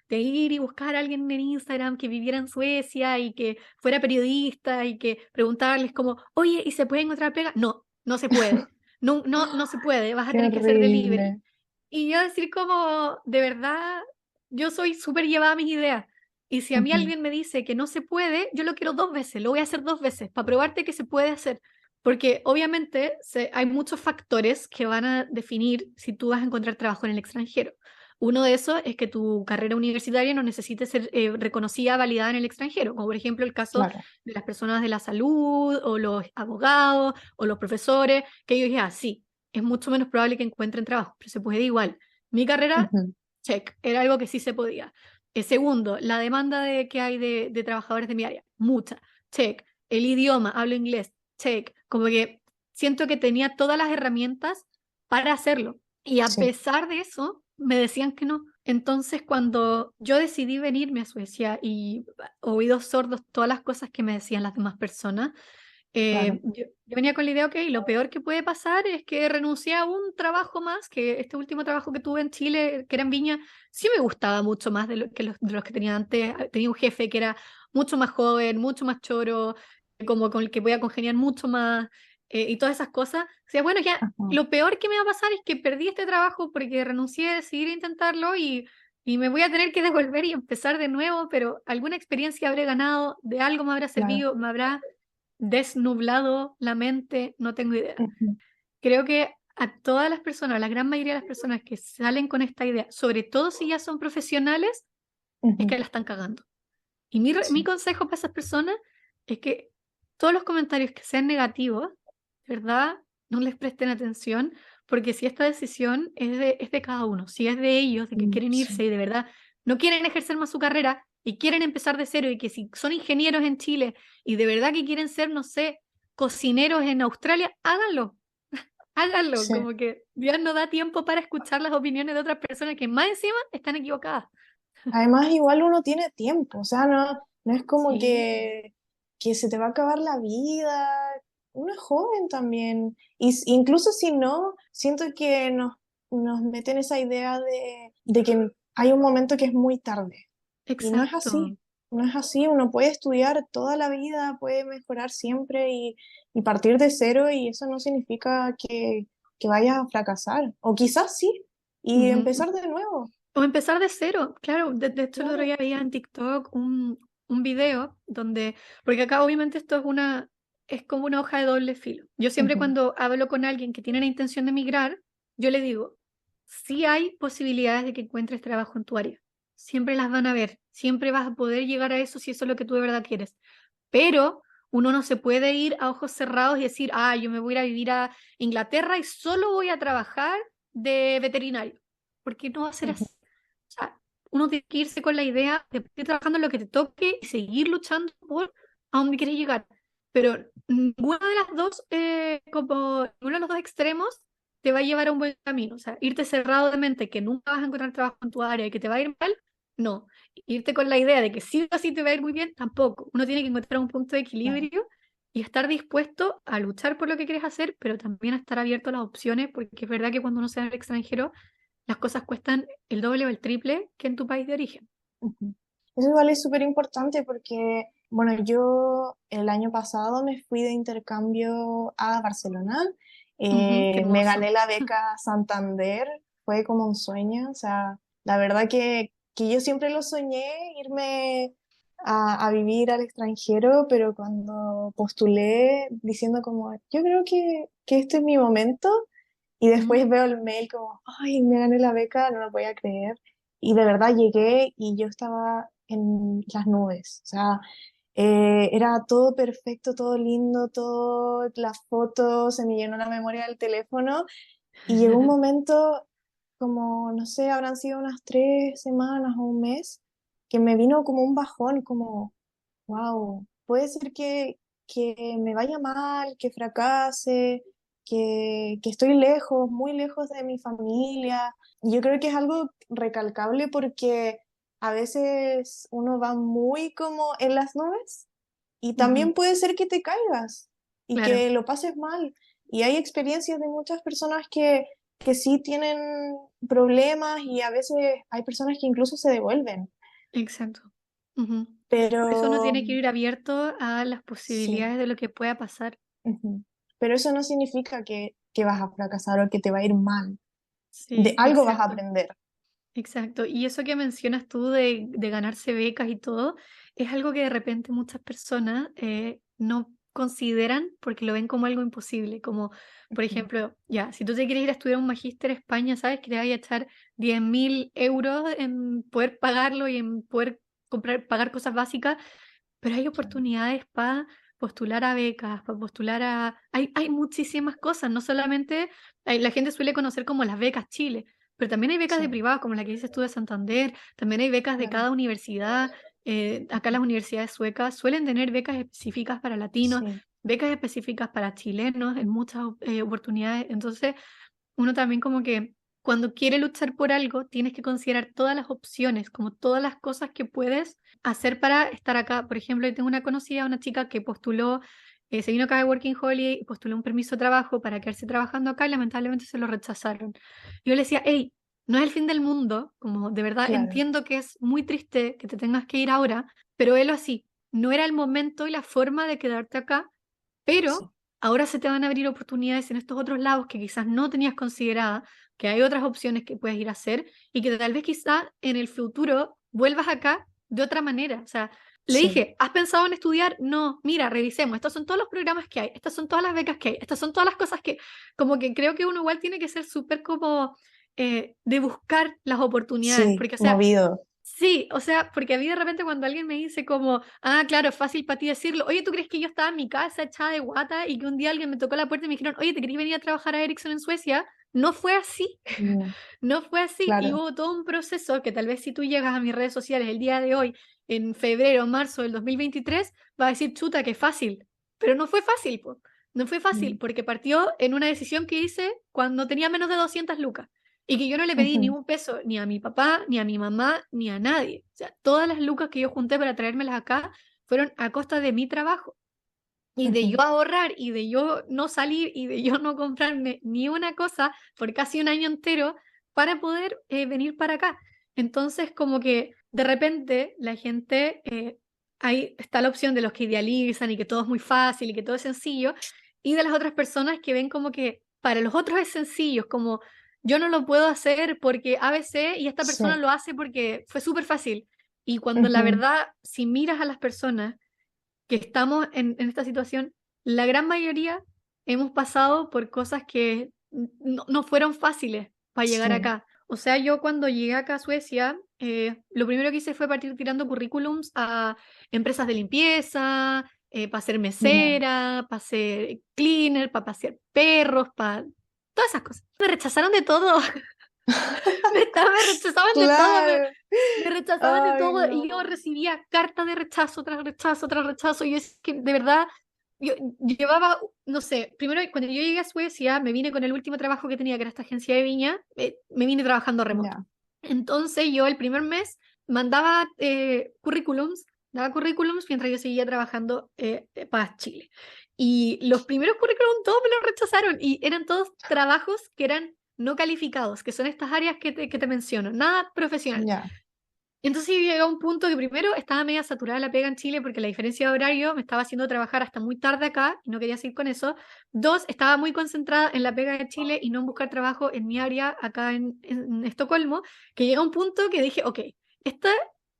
de ir y buscar a alguien en Instagram que viviera en Suecia y que fuera periodista y que preguntarles como, oye, ¿y se puede encontrar pega? No, no se puede. No, no, no se puede, vas a Qué tener que hacer delivery. horrible. Y yo decir como, de verdad, yo soy súper llevada a mis ideas. Y si a mí Ujú, alguien me dice que no se puede, yo lo quiero 2 veces, lo voy a hacer 2 veces para probarte que se puede hacer. Porque obviamente hay muchos factores que van a definir si tú vas a encontrar trabajo en el extranjero. Uno de esos es que tu carrera universitaria no necesite ser reconocida, validada en el extranjero, como por ejemplo el caso claro. de las personas de la salud o los abogados o los profesores, que ellos digan, sí, es mucho menos probable que encuentren trabajo, pero se puede igual. Mi carrera, Ujú, check, era algo que sí se podía. Segundo, la demanda que hay de trabajadores de mi área, mucha, check. El idioma, hablo inglés, check. Como que siento que tenía todas las herramientas para hacerlo. Y a sí, pesar de eso, me decían que no. Entonces, cuando yo decidí venirme a Suecia y oídos sordos todas las cosas que me decían las demás personas, claro. yo venía con la idea, ok, lo peor que puede pasar es que renuncié a un trabajo más, que este último trabajo que tuve en Chile, que era en Viña, sí me gustaba mucho más de los que tenía antes. Tenía un jefe que era mucho más joven, mucho más choro, como con el que voy a congeniar mucho más, y todas esas cosas. O sea, bueno, ya, Ajá, lo peor que me va a pasar es que perdí este trabajo porque renuncié, decidí intentarlo y me voy a tener que devolver y empezar de nuevo, pero alguna experiencia habré ganado, de algo me habrá claro. servido, me habrá desnublado la mente, no tengo idea. Ujú, Creo que a todas las personas, a la gran mayoría de las personas que salen con esta idea, sobre todo si ya son profesionales, es ujú, que la están cagando. Y mi sí, consejo para esas personas es que todos los comentarios que sean negativos, de ¿verdad? No les presten atención, porque si esta decisión es de cada uno, si es de ellos, de que quieren irse sí. y de verdad no quieren ejercer más su carrera y quieren empezar de cero, y que si son ingenieros en Chile y de verdad que quieren ser, no sé, cocineros en Australia, háganlo, háganlo, Sí. como que Dios no da tiempo para escuchar las opiniones de otras personas que más encima están equivocadas. Además, igual uno tiene tiempo, o sea, no es como Sí. que se te va a acabar la vida. Uno es joven también. Y incluso si no, siento que nos meten esa idea de que hay un momento que es muy tarde. Y no es Exacto. así. No es así. Uno puede estudiar toda la vida, puede mejorar siempre y partir de cero, y eso no significa que vayas a fracasar. O quizás sí, y Ujú. empezar de nuevo. O empezar de cero, claro. De hecho, el otro Claro. día veía en TikTok un video donde, porque acá obviamente esto es como una hoja de doble filo. Yo siempre Ujú. cuando hablo con alguien que tiene la intención de emigrar, yo le digo, sí hay posibilidades de que encuentres trabajo en tu área. Siempre las van a ver, siempre vas a poder llegar a eso si eso es lo que tú de verdad quieres. Pero uno no se puede ir a ojos cerrados y decir, ah, yo me voy a ir a vivir a Inglaterra y solo voy a trabajar de veterinario, porque no va a ser Ujú. así. O sea, uno tiene que irse con la idea de ir trabajando en lo que te toque y seguir luchando por a donde quieres llegar. Pero ninguna de las dos, como ninguno de los dos extremos, te va a llevar a un buen camino. O sea, irte cerrado de mente que nunca vas a encontrar trabajo en tu área y que te va a ir mal, no. Irte con la idea de que sí o sí te va a ir muy bien, tampoco. Uno tiene que encontrar un punto de Claro. equilibrio y estar dispuesto a luchar por lo que quieres hacer, pero también a estar abierto a las opciones, porque es verdad que cuando uno se va al extranjero, las cosas cuestan el doble o el triple que en tu país de origen. Ujú. Eso igual es súper importante porque, bueno, yo el año pasado me fui de intercambio a Barcelona. Ujú, qué Me hermoso. gané la beca Santander, fue como un sueño. O sea, la verdad que yo siempre lo soñé, irme a vivir al extranjero, pero cuando postulé diciendo como, yo creo que este es mi momento, y después Mm. veo el mail como, ay, me gané la beca, no lo voy a creer. Y de verdad llegué y yo estaba en las nubes. O sea, era todo perfecto, todo lindo, todo, las fotos, se me llenó la memoria del teléfono. Y llegó un momento, como, no sé, habrán sido unas 3 semanas o un mes, que me vino como un bajón, como, wow, puede ser que me vaya mal, que fracase, que estoy lejos, muy lejos de mi familia. Y yo creo que es algo recalcable porque a veces uno va muy como en las nubes, y Ujú, también puede ser que te caigas y claro. que lo pases mal. Y hay experiencias de muchas personas que sí tienen problemas y a veces hay personas que incluso se devuelven, Exacto. Ujú. Por eso uno pero tiene que ir abierto a las sí, posibilidades de lo que pueda pasar. ujú. Pero eso no significa que vas a fracasar o que te va a ir mal. De Sí, algo vas a exacto. aprender. Exacto. Y eso que mencionas tú de ganarse becas y todo, es algo que de repente muchas personas no consideran porque lo ven como algo imposible. Como, por Ujú. ejemplo, ya, si tú te quieres ir a estudiar un magíster a España, sabes que te vas a echar 10.000 euros en poder pagarlo y en poder pagar cosas básicas, pero hay Claro. oportunidades para postular a becas, para postular a... Hay muchísimas cosas, no solamente la gente suele conocer como las becas Chile, pero también hay becas de Sí, privados, como la que dices tú de Santander, también hay becas de claro. cada universidad. Acá las universidades suecas suelen tener becas específicas para latinos, Sí, becas específicas para chilenos en muchas oportunidades. Entonces, uno también como que cuando quiere luchar por algo, tienes que considerar todas las opciones, como todas las cosas que puedes hacer para estar acá. Por ejemplo, yo tengo una conocida, una chica que postuló, se vino acá de Working Holiday y postuló un permiso de trabajo para quedarse trabajando acá y lamentablemente se lo rechazaron. Yo le decía, hey, no es el fin del mundo, como de verdad claro. entiendo que es muy triste que te tengas que ir ahora, pero él así, no era el momento y la forma de quedarte acá, Sí. pero ahora se te van a abrir oportunidades en estos otros lados que quizás no tenías considerada, que hay otras opciones que puedes ir a hacer y que tal vez quizás en el futuro vuelvas acá de otra manera. O sea, le Sí. dije, ¿has pensado en estudiar? No, mira, revisemos, estos son todos los programas que hay, estas son todas las becas que hay, estas son todas las cosas que, como que creo que uno igual tiene que ser súper como de buscar las oportunidades, Sí, porque, o sea, movido. sí, o sea, porque a mí de repente cuando alguien me dice como, ah, claro, es fácil para ti decirlo, oye, ¿tú crees que yo estaba en mi casa echada de guata y que un día alguien me tocó la puerta y me dijeron, oye, ¿te querías venir a trabajar a Ericsson en Suecia? No fue así, No, no fue así, y claro. hubo todo un proceso que tal vez si tú llegas a mis redes sociales el día de hoy, en febrero o marzo del 2023, va a decir, chuta, qué fácil, pero no fue fácil, po. No fue fácil, Mm. porque partió en una decisión que hice cuando tenía menos de 200 lucas. Y que yo no le pedí ni Ujú, un peso ni a mi papá, ni a mi mamá, ni a nadie. O sea, todas las lucas que yo junté para traérmelas acá fueron a costa de mi trabajo. Y de yo ujú. ahorrar y de yo no salir y de yo no comprarme ni una cosa por casi un año entero para poder venir para acá. Entonces, como que de repente la gente, ahí está la opción de los que idealizan y que todo es muy fácil y que todo es sencillo, y de las otras personas que ven como que para los otros es sencillo, como yo no lo puedo hacer porque ABC y esta persona Sí. lo hace porque fue súper fácil. Y cuando la Ujú. verdad, si miras a las personas que estamos en esta situación, la gran mayoría hemos pasado por cosas que no fueron fáciles para llegar Sí. acá. O sea, yo cuando llegué acá a Suecia, lo primero que hice fue partir tirando currículums a empresas de limpieza, para ser Ya. mesera, para ser cleaner, para pasear perros, para todas esas cosas. Me rechazaron de todo, me rechazaban de todo, Claro. me rechazaban de Ay, todo y yo no. recibía cartas de rechazo tras rechazo tras rechazo. Y es que de verdad, yo llevaba, no sé, primero cuando yo llegué a Suecia, me vine con el último trabajo que tenía, que era esta agencia de viña, me vine trabajando remoto. Ya. Entonces yo el primer mes mandaba currículums, daba currículums mientras yo seguía trabajando para Chile. Y los primeros currículums todos me los rechazaron y eran todos trabajos que eran no calificados, que son estas áreas que te menciono, nada profesional. Ya. Entonces yo llegué a un punto que primero estaba media saturada la pega en Chile porque la diferencia de horario me estaba haciendo trabajar hasta muy tarde acá y no quería seguir con eso. Dos, estaba muy concentrada en la pega de Chile y no en buscar trabajo en mi área acá en Estocolmo, que llega un punto que dije, ok, esta,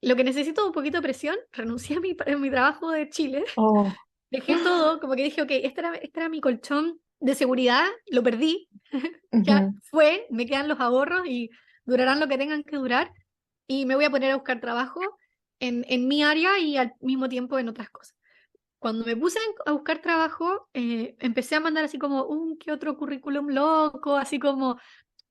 lo que necesito es un poquito de presión, renuncié a mi trabajo de Chile, Oh. dejé todo, como que dije, ok, este era mi colchón de seguridad, lo perdí, ya Ujú. fue, me quedan los ahorros y durarán lo que tengan que durar y me voy a poner a buscar trabajo en mi área y al mismo tiempo en otras cosas. Cuando me puse a buscar trabajo, empecé a mandar así como un que otro currículum loco, así como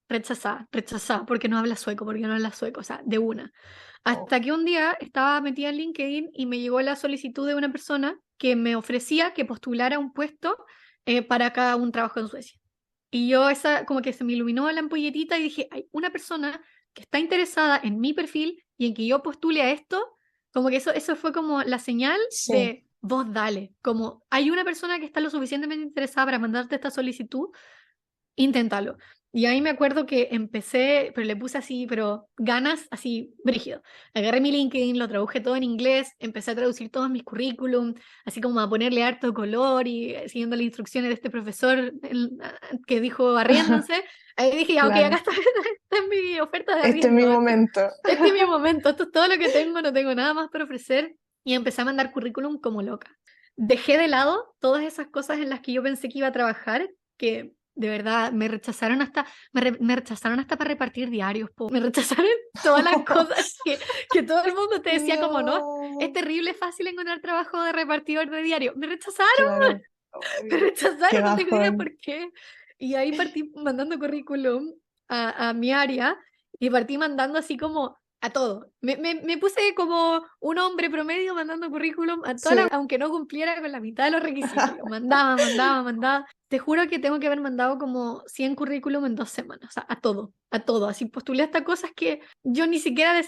rechazada, rechazada, porque no habla sueco, porque no habla sueco, o sea, de una. Oh. Hasta que un día estaba metida en LinkedIn y me llegó la solicitud de una persona que me ofrecía que postulara un puesto para cada un trabajo en Suecia. Y yo esa, como que se me iluminó la ampolletita y dije, hay una persona que está interesada en mi perfil y en que yo postule a esto, como que eso fue como la señal Sí. de vos dale, como hay una persona que está lo suficientemente interesada para mandarte esta solicitud, inténtalo. Y ahí me acuerdo que empecé, pero le puse así, pero ganas así, brígido. Agarré mi LinkedIn, lo traduje todo en inglés, empecé a traducir todos mis currículum, así como a ponerle harto color y siguiendo las instrucciones de este profesor que dijo arriéndanse. Ahí dije, ya, ok, acá Claro. está, esta es mi oferta de Este es mi arriendo. momento. Este es mi momento, esto es todo lo que tengo, no tengo nada más para ofrecer. Y empecé a mandar currículum como loca. Dejé de lado todas esas cosas en las que yo pensé que iba a trabajar, que de verdad me rechazaron hasta para repartir diarios, po. Me rechazaron todas las cosas que todo el mundo te decía como, no, es No, terrible fácil encontrar trabajo de repartidor de diario. Me rechazaron, claro. me Ay, qué rechazaron, no tengo idea bajón. por qué. Y ahí partí mandando currículum a mi área y partí mandando así como a todo. Me puse como un hombre promedio mandando currículum a todas Sí, aunque no cumpliera con la mitad de los requisitos. Lo mandaba, mandaba, mandaba. Te juro que tengo que haber mandado como 100 currículum en 2 semanas, o sea, a todo. Así postulé hasta cosas que yo ni siquiera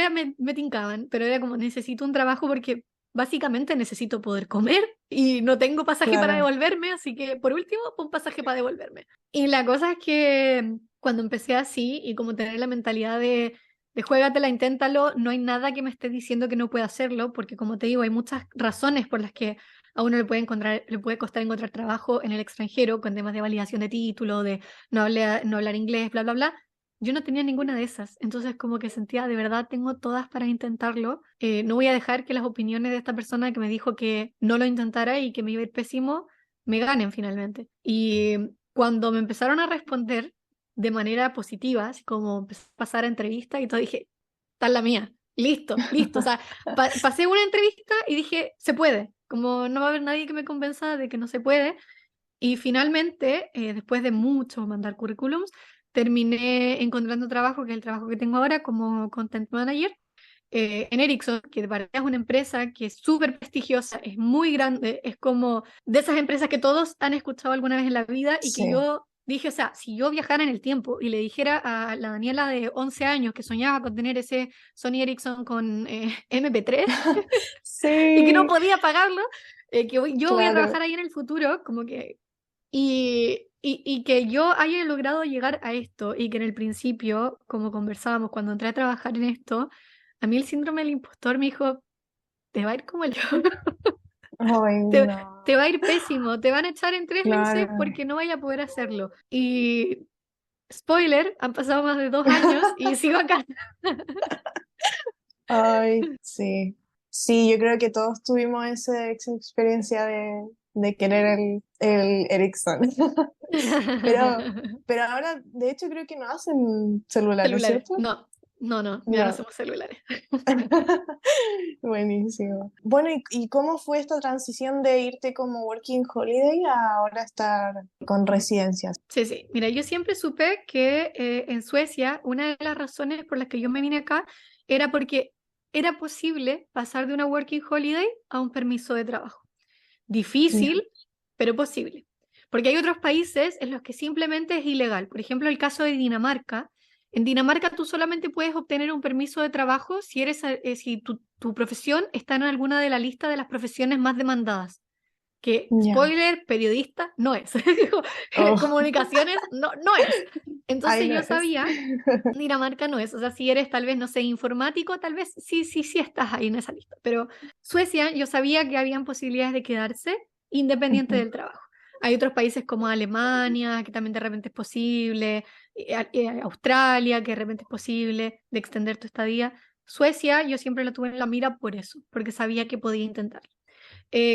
me tincaban, pero era como necesito un trabajo porque básicamente necesito poder comer y no tengo pasaje para claro. devolverme, así que por último, un pasaje para devolverme. Y la cosa es que cuando empecé así y como tener la mentalidad de juégatela, inténtalo, no hay nada que me esté diciendo que no pueda hacerlo, porque como te digo, hay muchas razones por las que a uno le puede costar encontrar trabajo en el extranjero con temas de validación de título, de no hablar inglés, bla, bla, bla. Yo no tenía ninguna de esas, entonces como que sentía, de verdad, tengo todas para intentarlo. No voy a dejar que las opiniones de esta persona que me dijo que no lo intentara y que me iba a ir pésimo, me ganen finalmente. Y cuando me empezaron a responder de manera positiva, así como empecé a pasar a entrevista y todo, dije, esta es la mía, listo, listo. O sea, pasé una entrevista y dije, se puede, como no va a haber nadie que me convenza de que no se puede. Y finalmente, después de mucho mandar currículums, terminé encontrando trabajo, que es el trabajo que tengo ahora como Content Manager, en Ericsson, que de verdad es una empresa que es súper prestigiosa, es muy grande, es como de esas empresas que todos han escuchado alguna vez en la vida y que Sí. yo dije, o sea, si yo viajara en el tiempo y le dijera a la Daniela de 11 años que soñaba con tener ese Sony Ericsson con MP3 y que no Sí, podía pagarlo, yo voy a claro. trabajar ahí en el futuro, como que y que yo haya logrado llegar a esto y que en el principio, como conversábamos cuando entré a trabajar en esto, a mí el síndrome del impostor me dijo, te va a ir como el Ay, te, no. te va a ir pésimo, te van a echar en 3 meses Claro. porque no vaya a poder hacerlo. Y spoiler, han pasado más de 2 años y sigo acá. Ay, sí. Sí, yo creo que todos tuvimos esa experiencia de querer el Ericsson. Pero, pero ahora, de hecho, creo que no hacen celulares, Celulares, ¿cierto? no, no, no, ya no No. somos celulares. Buenísimo. Bueno, ¿y cómo fue esta transición de irte como working holiday a ahora estar con residencias? Sí, sí. Mira, yo siempre supe que en Suecia una de las razones por las que yo me vine acá era porque era posible pasar de una working holiday a un permiso de trabajo. Ya, Difícil, pero posible. Porque hay otros países en los que simplemente es ilegal. Por ejemplo, el caso de Dinamarca. En Dinamarca tú solamente puedes obtener un permiso de trabajo si tu profesión está en alguna de la lista de las profesiones más demandadas, que, ya. spoiler, periodista no es. Oh, Comunicaciones no es. ahí Entonces no yo es. sabía, Dinamarca no es. O sea, si eres tal vez, no sé, informático, tal vez sí, sí, sí estás ahí en esa lista. Pero Suecia, yo sabía que habían posibilidades de quedarse independiente Ujú. del trabajo. Hay otros países como Alemania, que también de repente es posible, Australia, que de repente es posible de extender tu estadía. Suecia, yo siempre lo tuve en la mira por eso, porque sabía que podía intentar.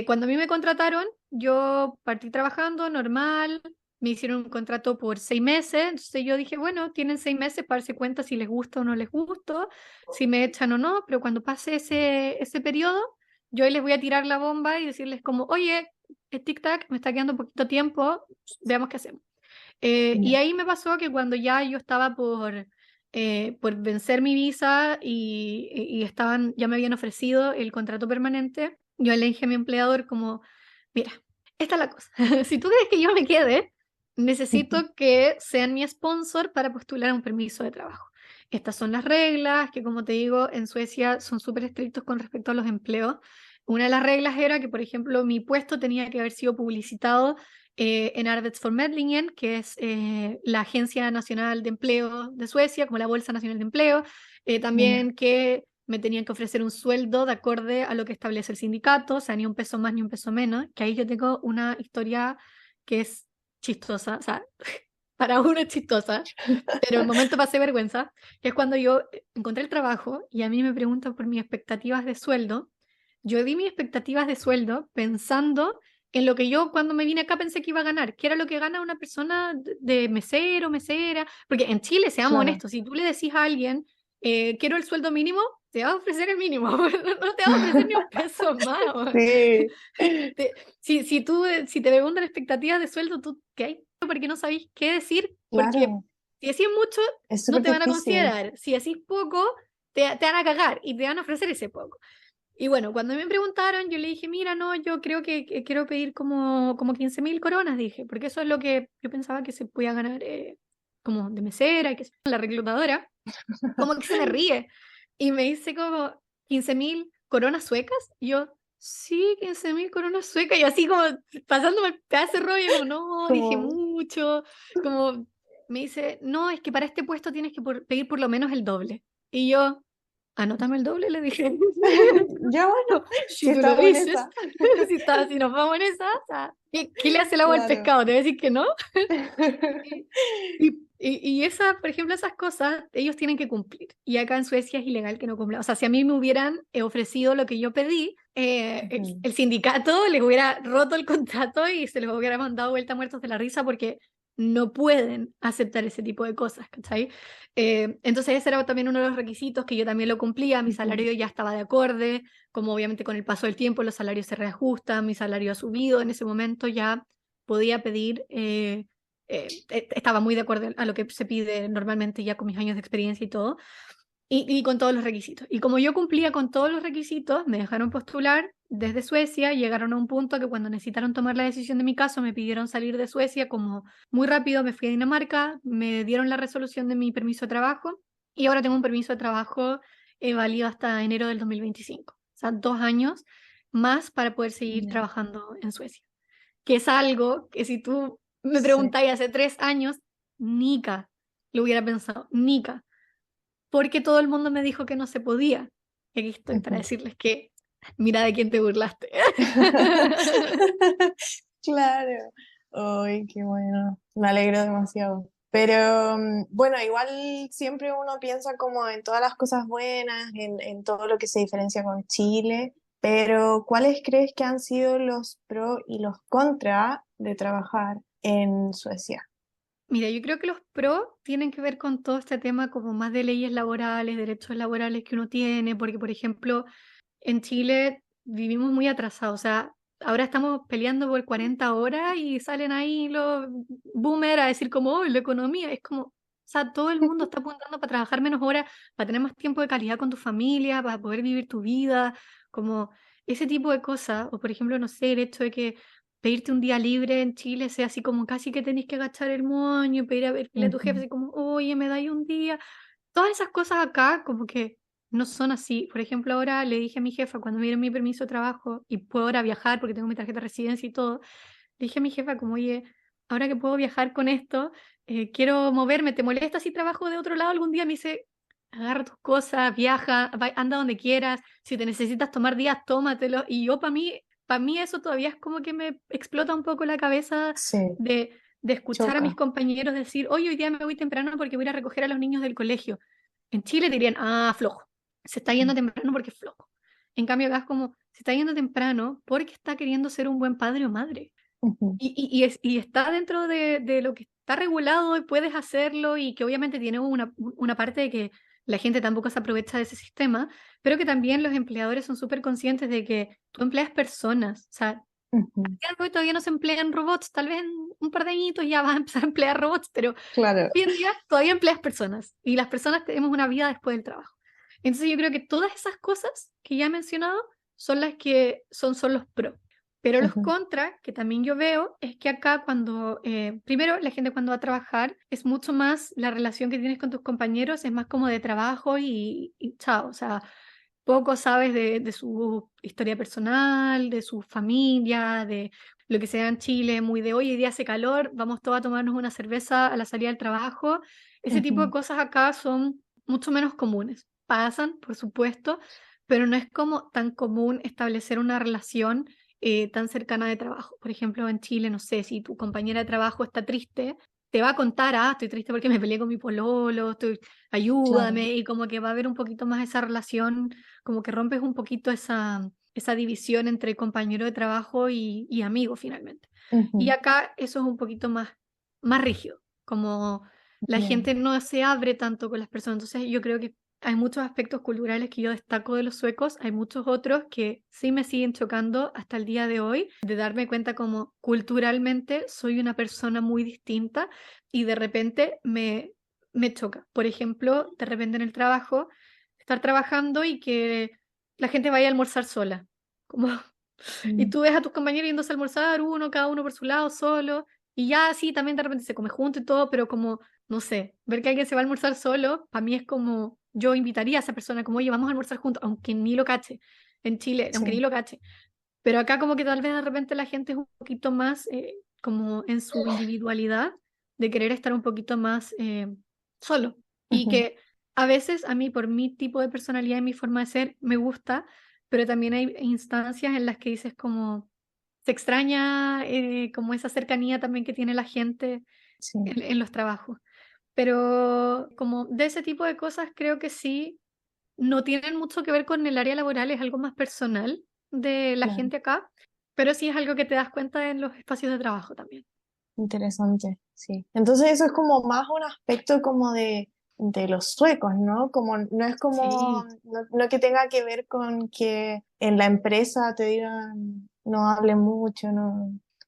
Cuando a mí me contrataron, yo partí trabajando normal, me hicieron un contrato por 6 meses, entonces yo dije, bueno, tienen 6 meses para darse cuenta si les gusta o no les gusta, si me echan o no, pero cuando pase ese periodo, yo ahí les voy a tirar la bomba y decirles como, oye, el tic-tac me está quedando poquito tiempo, veamos qué hacemos. Y Ya, ahí me pasó que cuando ya yo estaba por vencer mi visa y ya me habían ofrecido el contrato permanente, yo le dije a mi empleador como, mira, esta es la cosa, si tú quieres que yo me quede, ujú, necesito que sean mi sponsor para postular a un permiso de trabajo. Estas son las reglas que, como te digo, en Suecia son súper estrictos con respecto a los empleos. Una de las reglas era que, por ejemplo, mi puesto tenía que haber sido publicitado en Arbetsförmedlingen, que es la Agencia Nacional de Empleo de Suecia, como la Bolsa Nacional de Empleo, Ya. también que me tenían que ofrecer un sueldo de acorde a lo que establece el sindicato, o sea, ni un peso más ni un peso menos, que ahí yo tengo una historia que es chistosa, o sea, para uno es chistosa, pero en el momento pasé vergüenza, que es cuando yo encontré el trabajo y a mí me preguntan por mis expectativas de sueldo. Yo di mis expectativas de sueldo pensando en lo que yo cuando me vine acá pensé que iba a ganar, que era lo que gana una persona de mesero, mesera, porque en Chile, seamos Claro. honestos, si tú le decís a alguien, quiero el sueldo mínimo, te va a ofrecer el mínimo, no te va a ofrecer ni un peso más. weón. Sí, Si te preguntan expectativas de sueldo, tú, ¿qué hay? Porque no sabéis qué decir, porque claro, si decís mucho, es no súper te van a difícil. considerar, si decís poco, te van a cagar y te van a ofrecer ese poco. Y bueno, cuando me preguntaron, yo le dije, mira, no, yo creo que quiero pedir como 15.000 coronas, dije, porque eso es lo que yo pensaba que se podía ganar como de mesera, y que la reclutadora, como que se me ríe. Y me dice como 15.000 coronas suecas. Y yo, sí, 15.000 coronas suecas. Y así como pasándome el pedazo de rollo, como, no, dije Como, mucho. Como me dice, no, es que para este puesto tienes que pedir por lo menos el doble. Y yo, anótame el doble, le dije. ya bueno, si Si tú lo estamos en dices, esa. si nos vamos en esa, o sea, ¿qué le hace el agua al Claro. pescado? ¿Te voy a decir que no? Y esa, por ejemplo, esas cosas, ellos tienen que cumplir. Y acá en Suecia es ilegal que no cumplan. O sea, si a mí me hubieran ofrecido lo que yo pedí, Ujú. el sindicato les hubiera roto el contrato y se les hubiera mandado vuelta muertos de la risa porque no pueden aceptar ese tipo de cosas, ¿cachai? Entonces ese era también uno de los requisitos que yo también lo cumplía, mi Ujú. salario ya estaba de acorde, como obviamente con el paso del tiempo los salarios se reajustan, mi salario ha subido, en ese momento ya podía pedir estaba muy de acuerdo a lo que se pide normalmente ya con mis años de experiencia y todo, y con todos los requisitos. Y como yo cumplía con todos los requisitos, me dejaron postular desde Suecia, llegaron a un punto que cuando necesitaron tomar la decisión de mi caso, me pidieron salir de Suecia, como muy rápido me fui a Dinamarca, me dieron la resolución de mi permiso de trabajo, y ahora tengo un permiso de trabajo válido hasta enero del 2025. O sea, 2 años más para poder seguir Ya. trabajando en Suecia, que es algo que si tú me Sí. preguntáis hace 3 años, nica lo hubiera pensado, nica, porque todo el mundo me dijo que no se podía. Y aquí estoy para Ujú. decirles que mira de quién te burlaste. Claro. Ay, qué bueno. Me alegro demasiado. Pero bueno, igual siempre uno piensa como en todas las cosas buenas, en todo lo que se diferencia con Chile, pero ¿cuáles crees que han sido los pros y los contra de trabajar en Suecia? Mira, yo creo que los pros tienen que ver con todo este tema como más de leyes laborales, derechos laborales que uno tiene, porque por ejemplo, en Chile vivimos muy atrasados, o sea, ahora estamos peleando por 40 horas y salen ahí los boomers a decir como, oh, la economía, es como, o sea, todo el mundo está apuntando para trabajar menos horas, para tener más tiempo de calidad con tu familia, para poder vivir tu vida, como ese tipo de cosas, o por ejemplo, no sé, el hecho de que pedirte un día libre en Chile sea así como casi que tenés que agachar el moño, pedir a verle a tu jefe Ujú. así como, oye, me dais un día, todas esas cosas acá como que no son así. Por ejemplo, ahora le dije a mi jefa, cuando me dieron mi permiso de trabajo y puedo ahora viajar porque tengo mi tarjeta de residencia y todo, le dije a mi jefa como, oye, ahora que puedo viajar con esto, quiero moverme, ¿te molesta si trabajo de otro lado algún día? Me dice, agarra tus cosas, viaja, anda donde quieras, si te necesitas tomar días, tómatelo. Y yo para mí eso todavía es como que me explota un poco la cabeza Sí, de escuchar a mis choca. compañeros decir, oye, hoy día me voy temprano porque voy a ir a recoger a los niños del colegio. En Chile dirían, ah, flojo. Se está yendo temprano porque es flojo. En cambio, acá es como, se está yendo temprano porque está queriendo ser un buen padre o madre. Ujú. Y está dentro de lo que está regulado y puedes hacerlo y que obviamente tiene una parte de que la gente tampoco se aprovecha de ese sistema, pero que también los empleadores son súper conscientes de que tú empleas personas. O sea, Ujú. hoy todavía no se emplean robots, tal vez en un par de añitos ya vas a empezar a emplear robots, pero Claro. hoy en día todavía empleas personas y las personas tenemos una vida después del trabajo. Entonces yo creo que todas esas cosas que ya he mencionado son las que son los pros. Pero los Ujú. contras, que también yo veo, es que acá primero la gente cuando va a trabajar es mucho más la relación que tienes con tus compañeros, es más como de trabajo y chao, o sea, poco sabes de su historia personal, de su familia, lo que se da en Chile, muy de hoy día hace calor, vamos todos a tomarnos una cerveza a la salida del trabajo. Ese tipo de Ujú, cosas acá son mucho menos comunes. Pasan, por supuesto, pero no es como tan común establecer una relación tan cercana de trabajo. Por ejemplo, en Chile, no sé, si tu compañera de trabajo está triste, te va a contar, estoy triste porque me peleé con mi pololo, claro. ayúdame, y como que va a haber un poquito más esa relación, como que rompes un poquito esa división entre compañero de trabajo y amigo finalmente. Y Ujú, acá eso es un poquito más rígido, como la bien. gente no se abre tanto con las personas. Entonces yo creo que hay muchos aspectos culturales que yo destaco de los suecos, hay muchos otros que sí me siguen chocando hasta el día de hoy, de darme cuenta como culturalmente soy una persona muy distinta y de repente me choca. Por ejemplo, de repente en el trabajo, estar trabajando y que la gente vaya a almorzar sola. Como, y Mm, tú ves a tus compañeros yéndose a almorzar, cada uno por su lado, solo, y ya sí, también de repente se come junto y todo, pero como, no sé, ver que alguien se va a almorzar solo, para mí es como, yo invitaría a esa persona, como, oye, vamos a almorzar juntos, aunque ni lo cache, en Chile, aunque ni sí. lo cache. Pero acá como que tal vez de repente la gente es un poquito más como en su individualidad, de querer estar un poquito más solo. Y Ujú, que a veces a mí, por mi tipo de personalidad y mi forma de ser, me gusta, pero también hay instancias en las que dices como, se extraña como esa cercanía también que tiene la gente sí, en los trabajos. Pero como de ese tipo de cosas creo que sí no tienen mucho que ver con el área laboral, es algo más personal de la claro. gente acá, pero sí es algo que te das cuenta en los espacios de trabajo también. Interesante, sí. Entonces eso es como más un aspecto como de los suecos, ¿no? Como no es como, Sí. no que tenga que ver con que en la empresa te digan no hablen mucho,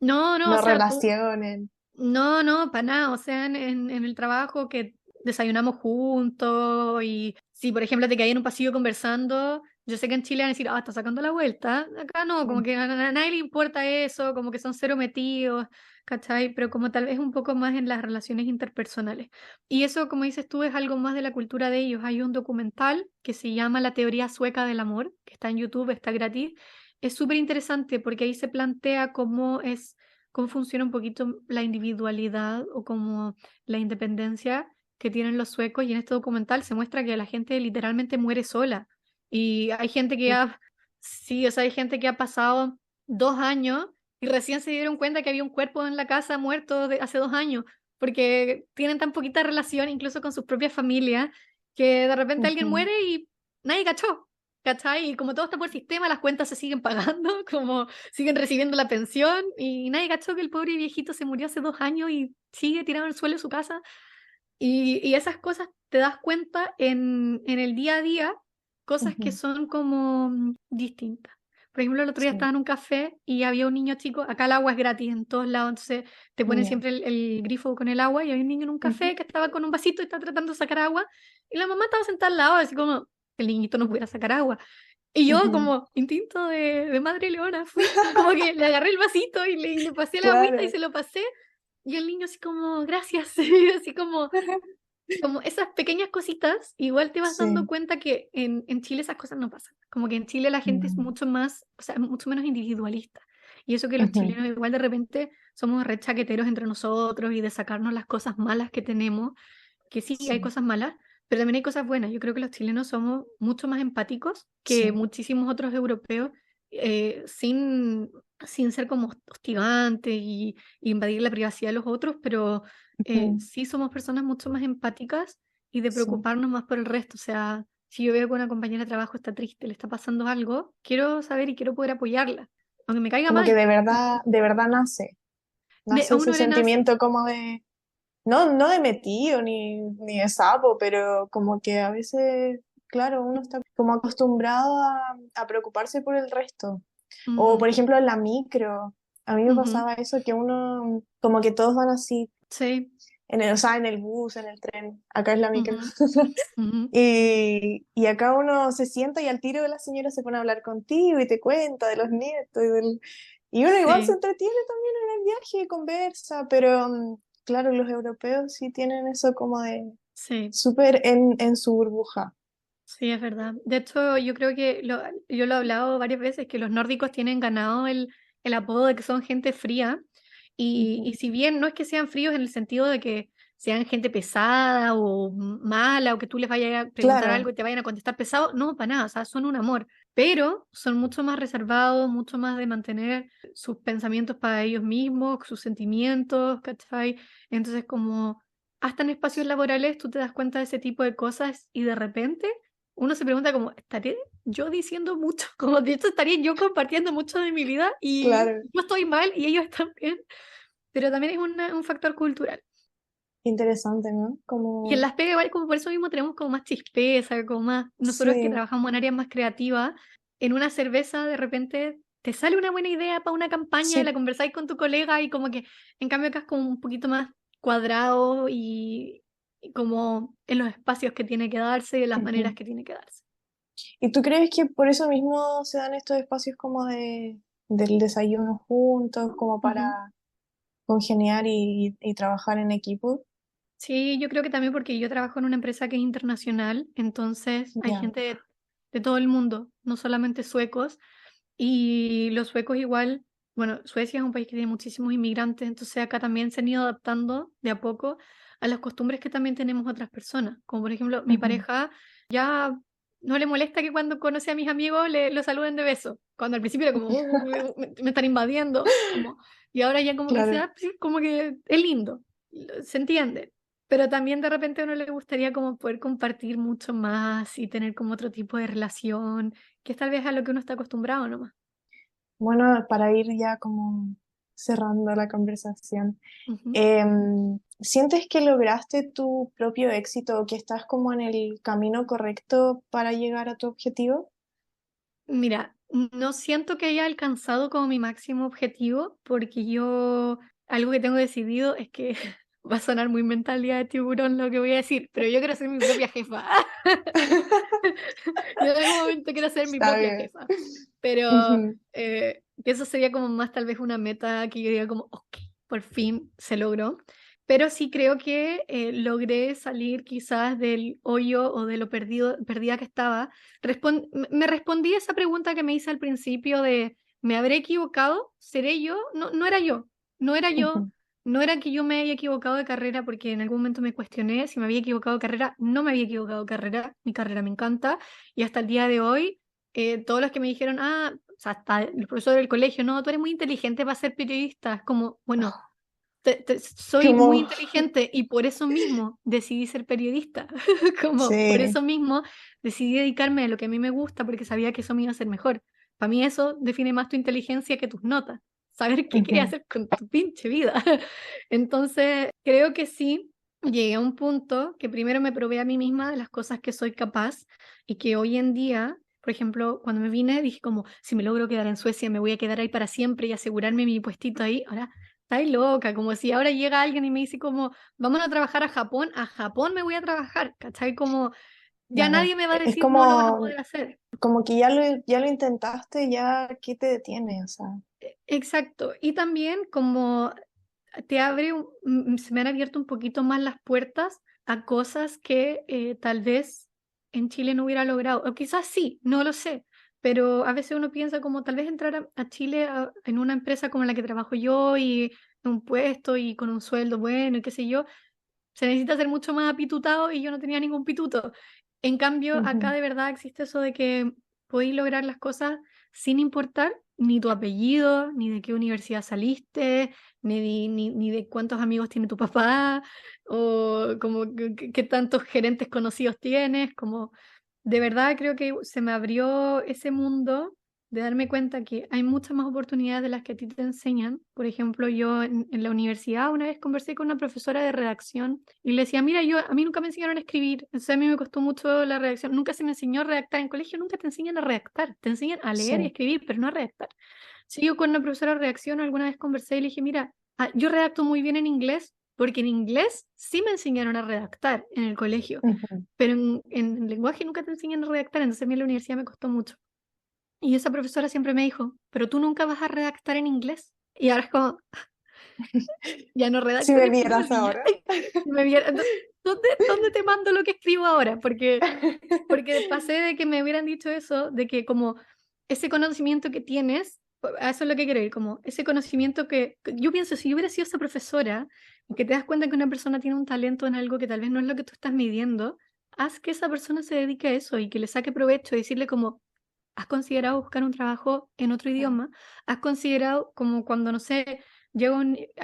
No, no, o no sea, tú, relacionen. no, no, para nada, o sea, en el trabajo que desayunamos juntos y si, por ejemplo, te caes en un pasillo conversando, yo sé que en Chile van a decir, está sacando la vuelta, acá no, como Mm, que a nadie le importa eso, como que son cero metidos, ¿cachai? Pero como tal vez un poco más en las relaciones interpersonales. Y eso, como dices tú, es algo más de la cultura de ellos. Hay un documental que se llama La teoría sueca del amor, que está en YouTube, está gratis. Es súper interesante porque ahí se plantea cómo funciona un poquito la individualidad o como la independencia que tienen los suecos y en este documental se muestra que la gente literalmente muere sola y hay gente que sí, o sea, hay gente que ha pasado 2 años y recién se dieron cuenta que había un cuerpo en la casa muerto de hace 2 años porque tienen tan poquita relación incluso con sus propias familias que de repente alguien ujú, muere y nadie cachó. ¿Cachai? Y como todo está por sistema, las cuentas se siguen pagando, como siguen recibiendo la pensión y nadie cachó que el pobre viejito se murió hace 2 años y sigue tirado en el suelo de su casa. Y esas cosas te das cuenta en el día a día, cosas que ujú, son como distintas. Por ejemplo, el otro día sí, estaba en un café y había un niño chico, acá el agua es gratis en todos lados, entonces te ponen ya, siempre el grifo con el agua y había un niño en un ujú, café que estaba con un vasito y estaba tratando de sacar agua y la mamá estaba sentada al lado, así como el niñito no pudiera sacar agua. Y yo, ujú, como instinto de madre leona, fui como que le agarré el vasito y le pasé la agüita y claro. se lo pasé. Y el niño así como, gracias, y así como esas pequeñas cositas, igual te vas dando Sí, cuenta que en Chile esas cosas no pasan. Como que en Chile la gente es mm, mucho más, o sea, mucho menos individualista. Y eso que los ujú, chilenos igual de repente somos re chaqueteros entre nosotros y de sacarnos las cosas malas que tenemos, que sí, hay sí, cosas malas, pero también hay cosas buenas. Yo creo que los chilenos somos mucho más empáticos que sí, muchísimos otros europeos, sin, sin ser como hostigantes y invadir la privacidad de los otros, pero ujú, sí somos personas mucho más empáticas y de sí. preocuparnos más por el resto. O sea, si yo veo que una compañera de trabajo está triste, le está pasando algo, quiero saber y quiero poder apoyarla, aunque me caiga Como que mal. de verdad A nace ese uno le nace. sentimiento como de, no de metido ni de sapo, pero como que a veces, claro, uno está como acostumbrado a preocuparse por el resto. O por Mm, ejemplo en la micro, a mí me ujú, pasaba eso, que uno, como que todos van así, sí, o sea, en el bus, en el tren, acá es la micro. ujú, ujú, Y acá uno se sienta y al tiro de la señora se pone a hablar contigo y te cuenta de los nietos y uno igual se sí, entretiene también en el viaje y conversa, pero claro, los europeos sí tienen eso como de sí. súper en su burbuja. Sí, es verdad. De hecho, yo creo que yo lo he hablado varias veces, que los nórdicos tienen ganado el apodo de que son gente fría. Y si bien no es que sean fríos en el sentido de que sean gente pesada o mala o que tú les vayas a preguntar Claro. algo y te vayan a contestar pesado, no, para nada, o sea, son un amor, pero son mucho más reservados, mucho más de mantener sus pensamientos para ellos mismos, sus sentimientos, ¿cachai? Entonces como hasta en espacios laborales tú te das cuenta de ese tipo de cosas y de repente uno se pregunta como, ¿estaré yo diciendo mucho? Como de hecho estaría yo compartiendo mucho de mi vida y Claro, yo estoy mal y ellos están bien, pero también es un factor cultural. interesante, ¿no? Y en Como, las pegas igual como por eso mismo tenemos como más chispeza, como más, nosotros que sí, trabajamos en áreas más creativas, en una cerveza de repente te sale una buena idea para una campaña, la sí. conversáis con tu colega y como que en cambio acá es como un poquito más cuadrado y como en los espacios que tiene que darse, en las maneras Ujú. que tiene que darse. ¿Y tú crees que por eso mismo se dan estos espacios como del desayuno juntos, como Ujú. para congeniar y trabajar en equipo? Sí, yo creo que también porque yo trabajo en una empresa que es internacional, entonces hay Ya. gente de todo el mundo, no solamente suecos, y los suecos igual, bueno, Suecia es un país que tiene muchísimos inmigrantes, entonces acá también se han ido adaptando de a poco a las costumbres que también tenemos otras personas, como por ejemplo mi Ujú. pareja ya no le molesta que cuando conoce a mis amigos lo saluden de beso, cuando al principio era como, me están invadiendo", como, y ahora ya como que Claro. sea, sí, como que es lindo, se entiende. Pero también de repente a uno le gustaría como poder compartir mucho más y tener como otro tipo de relación, que es tal vez a lo que uno está acostumbrado nomás. Bueno, para ir ya como cerrando la conversación, Ujú. ¿sientes que lograste tu propio éxito o que estás como en el camino correcto para llegar a tu objetivo? Mira, no siento que haya alcanzado como mi máximo objetivo, porque yo algo que tengo decidido es que va a sonar muy mentalidad de tiburón lo que voy a decir, pero yo quiero ser mi propia jefa. Yo en algún momento quiero ser mi Está propia bien. jefa, pero Ujú. que eso sería como más tal vez una meta que yo diga como, ok, por fin se logró. Pero sí creo que logré salir quizás del hoyo o de lo perdida que estaba. Me respondí esa pregunta que me hice al principio de, ¿me habré equivocado? ¿Seré yo? No, no era yo, no era yo. Ujú. No era que yo me haya equivocado de carrera porque en algún momento me cuestioné si me había equivocado de carrera. No me había equivocado de carrera. Mi carrera me encanta. Y hasta el día de hoy, todos los que me dijeron, o sea, hasta el profesor del colegio, no, tú eres muy inteligente para ser periodista. Es como, bueno, soy muy Como, inteligente y por eso mismo decidí ser periodista. Como por sí. eso mismo decidí dedicarme a lo que a mí me gusta porque sabía que eso me iba a hacer mejor. Para mí eso define más tu inteligencia que tus notas. Saber qué quieres Ujú. hacer con tu pinche vida. Entonces, creo que sí, llegué a un punto que primero me probé a mí misma de las cosas que soy capaz y que hoy en día, por ejemplo, cuando me vine, dije como, si me logro quedar en Suecia, me voy a quedar ahí para siempre y asegurarme mi puestito ahí. Ahora, estáis loca, como si ahora llega alguien y me dice como, vamos a trabajar a Japón me voy a trabajar, ¿cachai? Como, ya Claro. nadie me va a Es decir, no lo vas a como, poder hacer. como que ya lo intentaste, ya, ¿qué te detiene? O sea, Exacto. Y también como te abre, se me han abierto un poquito más las puertas a cosas que tal vez en Chile no hubiera logrado, o quizás sí, no lo sé, pero a veces uno piensa como tal vez entrar a Chile en una empresa como la que trabajo yo y en un puesto y con un sueldo bueno y qué sé yo, se necesita ser mucho más apitutado y yo no tenía ningún pituto. En cambio, acá ujú. de verdad existe eso de que podéis lograr las cosas sin importar ni tu apellido, ni de qué universidad saliste, ni de cuántos amigos tiene tu papá, o como qué tantos gerentes conocidos tienes, como de verdad creo que se me abrió ese mundo de darme cuenta que hay muchas más oportunidades de las que a ti te enseñan. Por ejemplo, yo en la universidad una vez conversé con una profesora de redacción y le decía, mira, a mí nunca me enseñaron a escribir, entonces a mí me costó mucho la redacción, nunca se me enseñó a redactar en colegio, nunca te enseñan a redactar, te enseñan a leer y Sí. escribir, pero no a redactar. Sí, yo con una profesora de redacción alguna vez conversé y le dije, mira, yo redacto muy bien en inglés, porque en inglés sí me enseñaron a redactar en el colegio, Ujú. pero en lenguaje nunca te enseñan a redactar, entonces a mí en la universidad me costó mucho. Y esa profesora siempre me dijo, pero tú nunca vas a redactar en inglés. Y ahora es como, ya no Si redacto en me español vieras y ya. ahora. ¿Dónde te mando lo que escribo ahora? Porque pasé de que me hubieran dicho eso, de que como ese conocimiento que tienes, a eso es lo que quiero ir, como ese conocimiento que yo pienso, si yo hubiera sido esa profesora y que te das cuenta que una persona tiene un talento en algo que tal vez no es lo que tú estás midiendo, haz que esa persona se dedique a eso y que le saque provecho y decirle como, ¿has considerado buscar un trabajo en otro idioma? ¿Has considerado como cuando, no sé, llega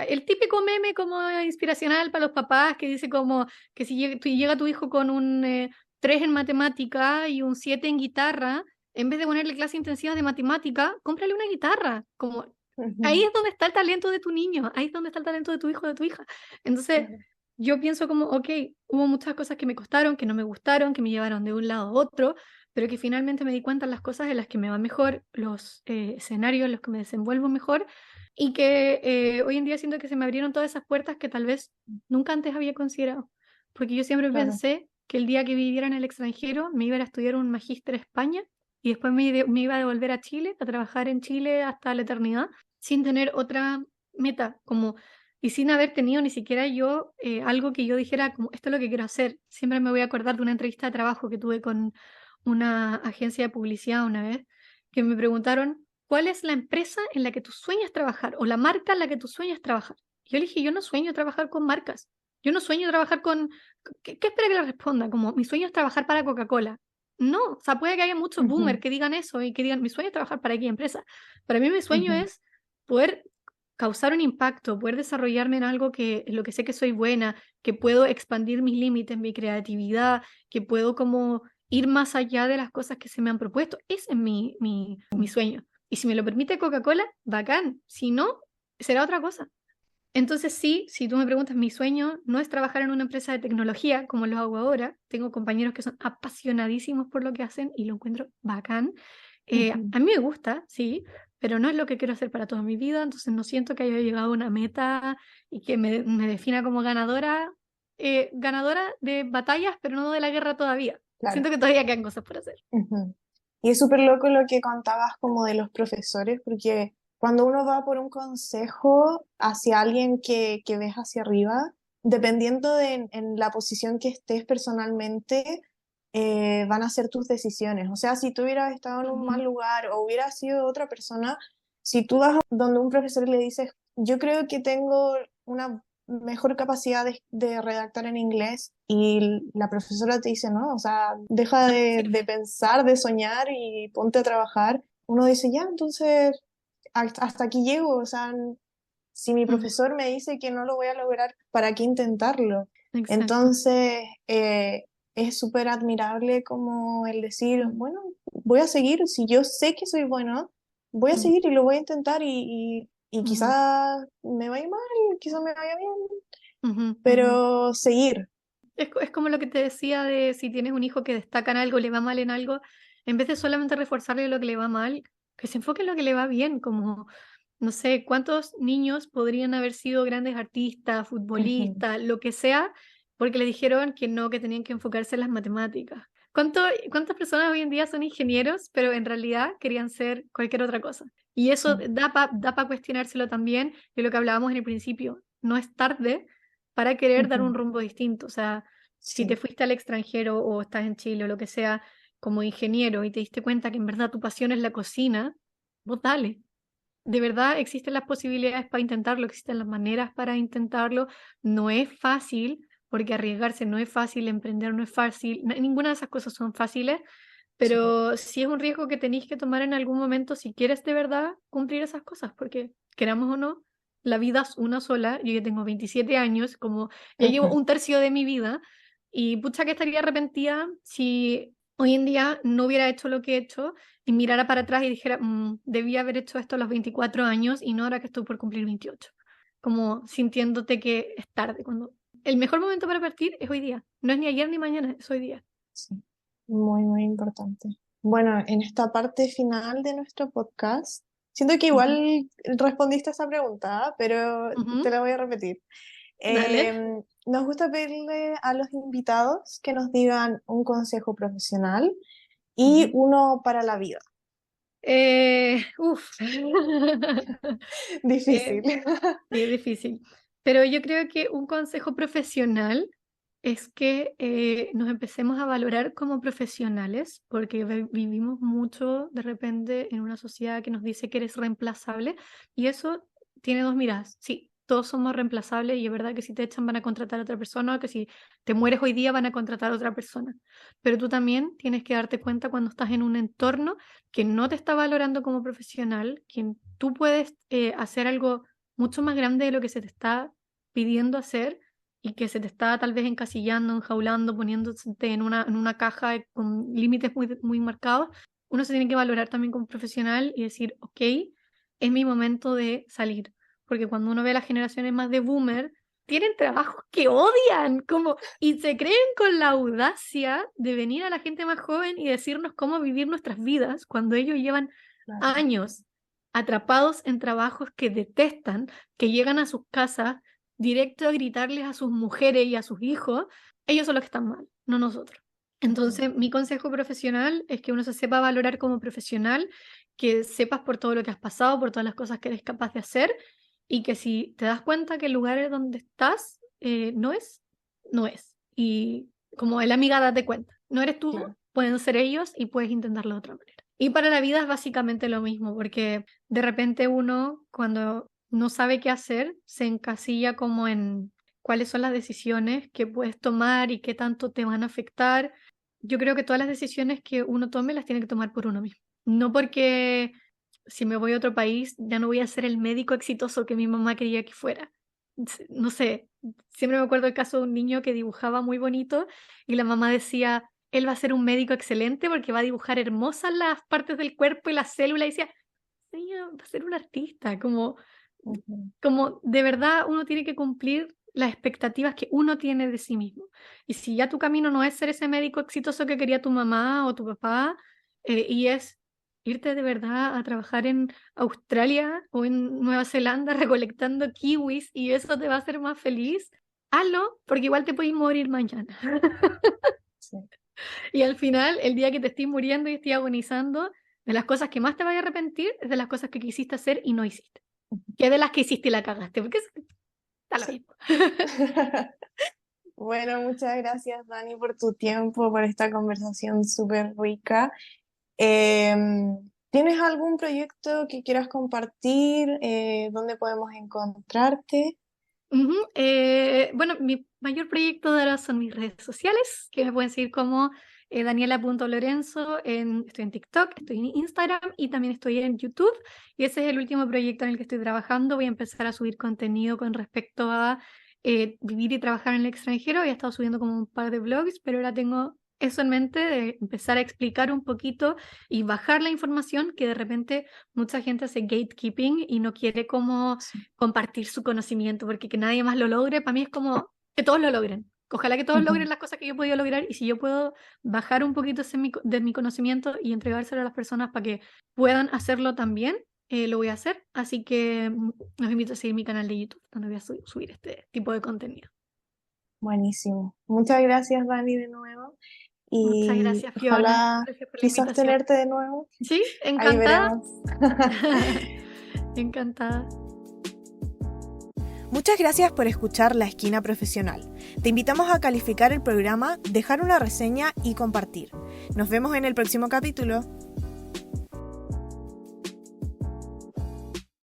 el típico meme como inspiracional para los papás que dice como que si llega tu hijo con un 3 en matemática y un 7 en guitarra, en vez de ponerle clase intensiva de matemática, cómprale una guitarra. Como, ahí Ujú, es donde está el talento de tu niño, ahí es donde está el talento de tu hijo o de tu hija. Entonces, claro, yo pienso como, ok, hubo muchas cosas que me costaron, que no me gustaron, que me llevaron de un lado a otro, pero que finalmente me di cuenta de las cosas en las que me va mejor, los escenarios en los que me desenvuelvo mejor, y que hoy en día siento que se me abrieron todas esas puertas que tal vez nunca antes había considerado. Porque yo siempre claro. pensé que el día que viviera en el extranjero me iba a ir a estudiar un magíster a España y después me iba a devolver a Chile, a trabajar en Chile hasta la eternidad, sin tener otra meta, como, y sin haber tenido ni siquiera yo algo que yo dijera, como, esto es lo que quiero hacer. Siempre me voy a acordar de una entrevista de trabajo que tuve con una agencia de publicidad una vez, que me preguntaron, ¿cuál es la empresa en la que tú sueñas trabajar o la marca en la que tú sueñas trabajar? Yo le dije, yo no sueño trabajar con marcas. Yo no sueño trabajar con... ¿Qué espera que le responda? Como, mi sueño es trabajar para Coca-Cola. No, o sea, puede que haya muchos boomers Ujú, que digan eso y que digan, mi sueño es trabajar para X empresa. Para mí mi sueño ujú, es poder causar un impacto, poder desarrollarme en algo en lo que sé que soy buena, que puedo expandir mis límites, mi creatividad, que puedo como ir más allá de las cosas que se me han propuesto. Ese es mi sueño. Y si me lo permite Coca-Cola, bacán. Si no, será otra cosa. Entonces sí, si tú me preguntas, mi sueño no es trabajar en una empresa de tecnología como lo hago ahora. Tengo compañeros que son apasionadísimos por lo que hacen y lo encuentro bacán. ujú. A mí me gusta, sí, pero no es lo que quiero hacer para toda mi vida, entonces no siento que haya llegado a una meta y que me defina como ganadora, ganadora de batallas, pero no de la guerra todavía. Claro. Siento que todavía quedan cosas por hacer. Ujú. Y es súper loco lo que contabas como de los profesores, porque cuando uno va por un consejo hacia alguien que ves hacia arriba, dependiendo de en la posición que estés personalmente, van a ser tus decisiones. O sea, si tú hubieras estado en un Ujú, mal lugar o hubieras sido otra persona, si tú vas donde un profesor y le dices, yo creo que tengo una mejor capacidad de redactar en inglés y la profesora te dice, no, o sea, deja no me de sirve. pensar, de soñar y ponte a trabajar. Uno dice, ya, entonces hasta aquí llego, o sea, si mi Ujú, profesor me dice que no lo voy a lograr, ¿para qué intentarlo? exacto. Entonces, es súper admirable como el decir, bueno, voy a seguir, si yo sé que soy bueno, voy a Mm, seguir y lo voy a intentar y ujú, quizás me vaya mal, quizás me vaya bien, ujú, ujú. pero seguir. Es como lo que te decía de si tienes un hijo que destaca en algo, le va mal en algo, en vez de solamente reforzarle lo que le va mal, que se enfoque en lo que le va bien, como, no sé, cuántos niños podrían haber sido grandes artistas, Ujú, futbolistas, lo que sea, porque le dijeron que no, que tenían que enfocarse en las matemáticas. ¿Cuántas personas hoy en día son ingenieros, pero en realidad querían ser cualquier otra cosa? Y eso sí, da pa cuestionárselo también de lo que hablábamos en el principio. No es tarde para querer dar ujú, un rumbo distinto. O sea, si te sí, fuiste al extranjero o estás en Chile o lo que sea como ingeniero y te diste cuenta que en verdad tu pasión es la cocina, vos dale. De verdad existen las posibilidades para intentarlo, existen las maneras para intentarlo. No es fácil, porque arriesgarse no es fácil, emprender no es fácil, ninguna de esas cosas son fáciles, sí, pero sí es un riesgo que tenéis que tomar en algún momento si quieres de verdad cumplir esas cosas, porque queramos o no, la vida es una sola. Yo ya tengo 27 años, como ya llevo ujú, un tercio de mi vida, y pucha que estaría arrepentida si hoy en día no hubiera hecho lo que he hecho y mirara para atrás y dijera, debía haber hecho esto a los 24 años y no ahora que estoy por cumplir 28". Como sintiéndote que es tarde, cuando el mejor momento para partir es hoy día. No es ni ayer ni mañana, es hoy día. sí, muy, muy importante. Bueno, en esta parte final de nuestro podcast, siento que Ujú, igual respondiste a esa pregunta, ¿ah? Pero te ujú. la voy a repetir. Dale. Nos gusta pedirle a los invitados que nos digan un consejo profesional y Ujú. uno para la vida. Uf. Difícil. Sí, es difícil. Pero yo creo que un consejo profesional es que nos empecemos a valorar como profesionales, porque vivimos mucho de repente en una sociedad que nos dice que eres reemplazable, y eso tiene dos miradas. Sí, todos somos reemplazables y es verdad que si te echan van a contratar a otra persona, o que si te mueres hoy día van a contratar a otra persona. Pero tú también tienes que darte cuenta cuando estás en un entorno que no te está valorando como profesional, que tú puedes hacer algo mucho más grande de lo que se te está pidiendo hacer y que se te está tal vez encasillando, enjaulando, poniéndote en una caja con límites muy, muy marcados. Uno se tiene que valorar también como profesional y decir, ok, es mi momento de salir. Porque cuando uno ve las generaciones más de boomer, tienen trabajos que odian, como, y se creen con la audacia de venir a la gente más joven y decirnos cómo vivir nuestras vidas cuando ellos llevan Claro. años atrapados en trabajos que detestan, que llegan a sus casas directo a gritarles a sus mujeres y a sus hijos. Ellos son los que están mal, no nosotros. Entonces, mi consejo profesional es que uno se sepa valorar como profesional, que sepas por todo lo que has pasado, por todas las cosas que eres capaz de hacer, y que si te das cuenta que el lugar donde estás no es, no es. Y como es la amiga, date cuenta. No eres tú, Claro. pueden ser ellos y puedes intentarlo de otra manera. Y para la vida es básicamente lo mismo, porque de repente uno, cuando no sabe qué hacer, se encasilla como en cuáles son las decisiones que puedes tomar y qué tanto te van a afectar. Yo creo que todas las decisiones que uno tome las tiene que tomar por uno mismo. No porque si me voy a otro país ya no voy a ser el médico exitoso que mi mamá quería que fuera. No sé, siempre me acuerdo el caso de un niño que dibujaba muy bonito y la mamá decía, él va a ser un médico excelente porque va a dibujar hermosas las partes del cuerpo y las células. Y decía, niño, va a ser un artista. Ujú. Como de verdad uno tiene que cumplir las expectativas que uno tiene de sí mismo. Y si ya tu camino no es ser ese médico exitoso que quería tu mamá o tu papá, y es irte de verdad a trabajar en Australia o en Nueva Zelanda recolectando kiwis y eso te va a hacer más feliz, hazlo, porque igual te puedes morir mañana. Sí. Y al final, el día que te estés muriendo y estés agonizando, de las cosas que más te vayas a arrepentir es de las cosas que quisiste hacer y no hiciste. Que de las que hiciste y la cagaste, porque está lo Sí. mismo. Bueno, muchas gracias, Dani, por tu tiempo, por esta conversación súper rica. ¿Tienes algún proyecto que quieras compartir? ¿Dónde podemos encontrarte? Ujú, bueno, mi mayor proyecto de ahora son mis redes sociales, que me pueden seguir como Daniela.Lorenzo, estoy en TikTok, estoy en Instagram y también estoy en YouTube. Y ese es el último proyecto en el que estoy trabajando. Voy a empezar a subir contenido con respecto a vivir y trabajar en el extranjero. Había estado subiendo como un par de vlogs, pero ahora tengo eso en mente de empezar a explicar un poquito y bajar la información que de repente mucha gente hace gatekeeping y no quiere como Sí. compartir su conocimiento, porque que nadie más lo logre, para mí es como que todos lo logren. Ojalá que todos logren Ujú. las cosas que yo he podido lograr y si yo puedo bajar un poquito de mi conocimiento y entregárselo a las personas para que puedan hacerlo también, lo voy a hacer. Así que los invito a seguir mi canal de YouTube, donde voy a subir este tipo de contenido. Buenísimo. Muchas gracias, Dani, de nuevo. Muchas Y gracias, Fiona. ojalá Gracias por la quizás invitación. tenerte de nuevo. Sí, Ahí encantada. veremos. Encantada. Muchas gracias por escuchar La Esquina Profesional. Te invitamos a calificar el programa, dejar una reseña y compartir. Nos vemos en el próximo capítulo.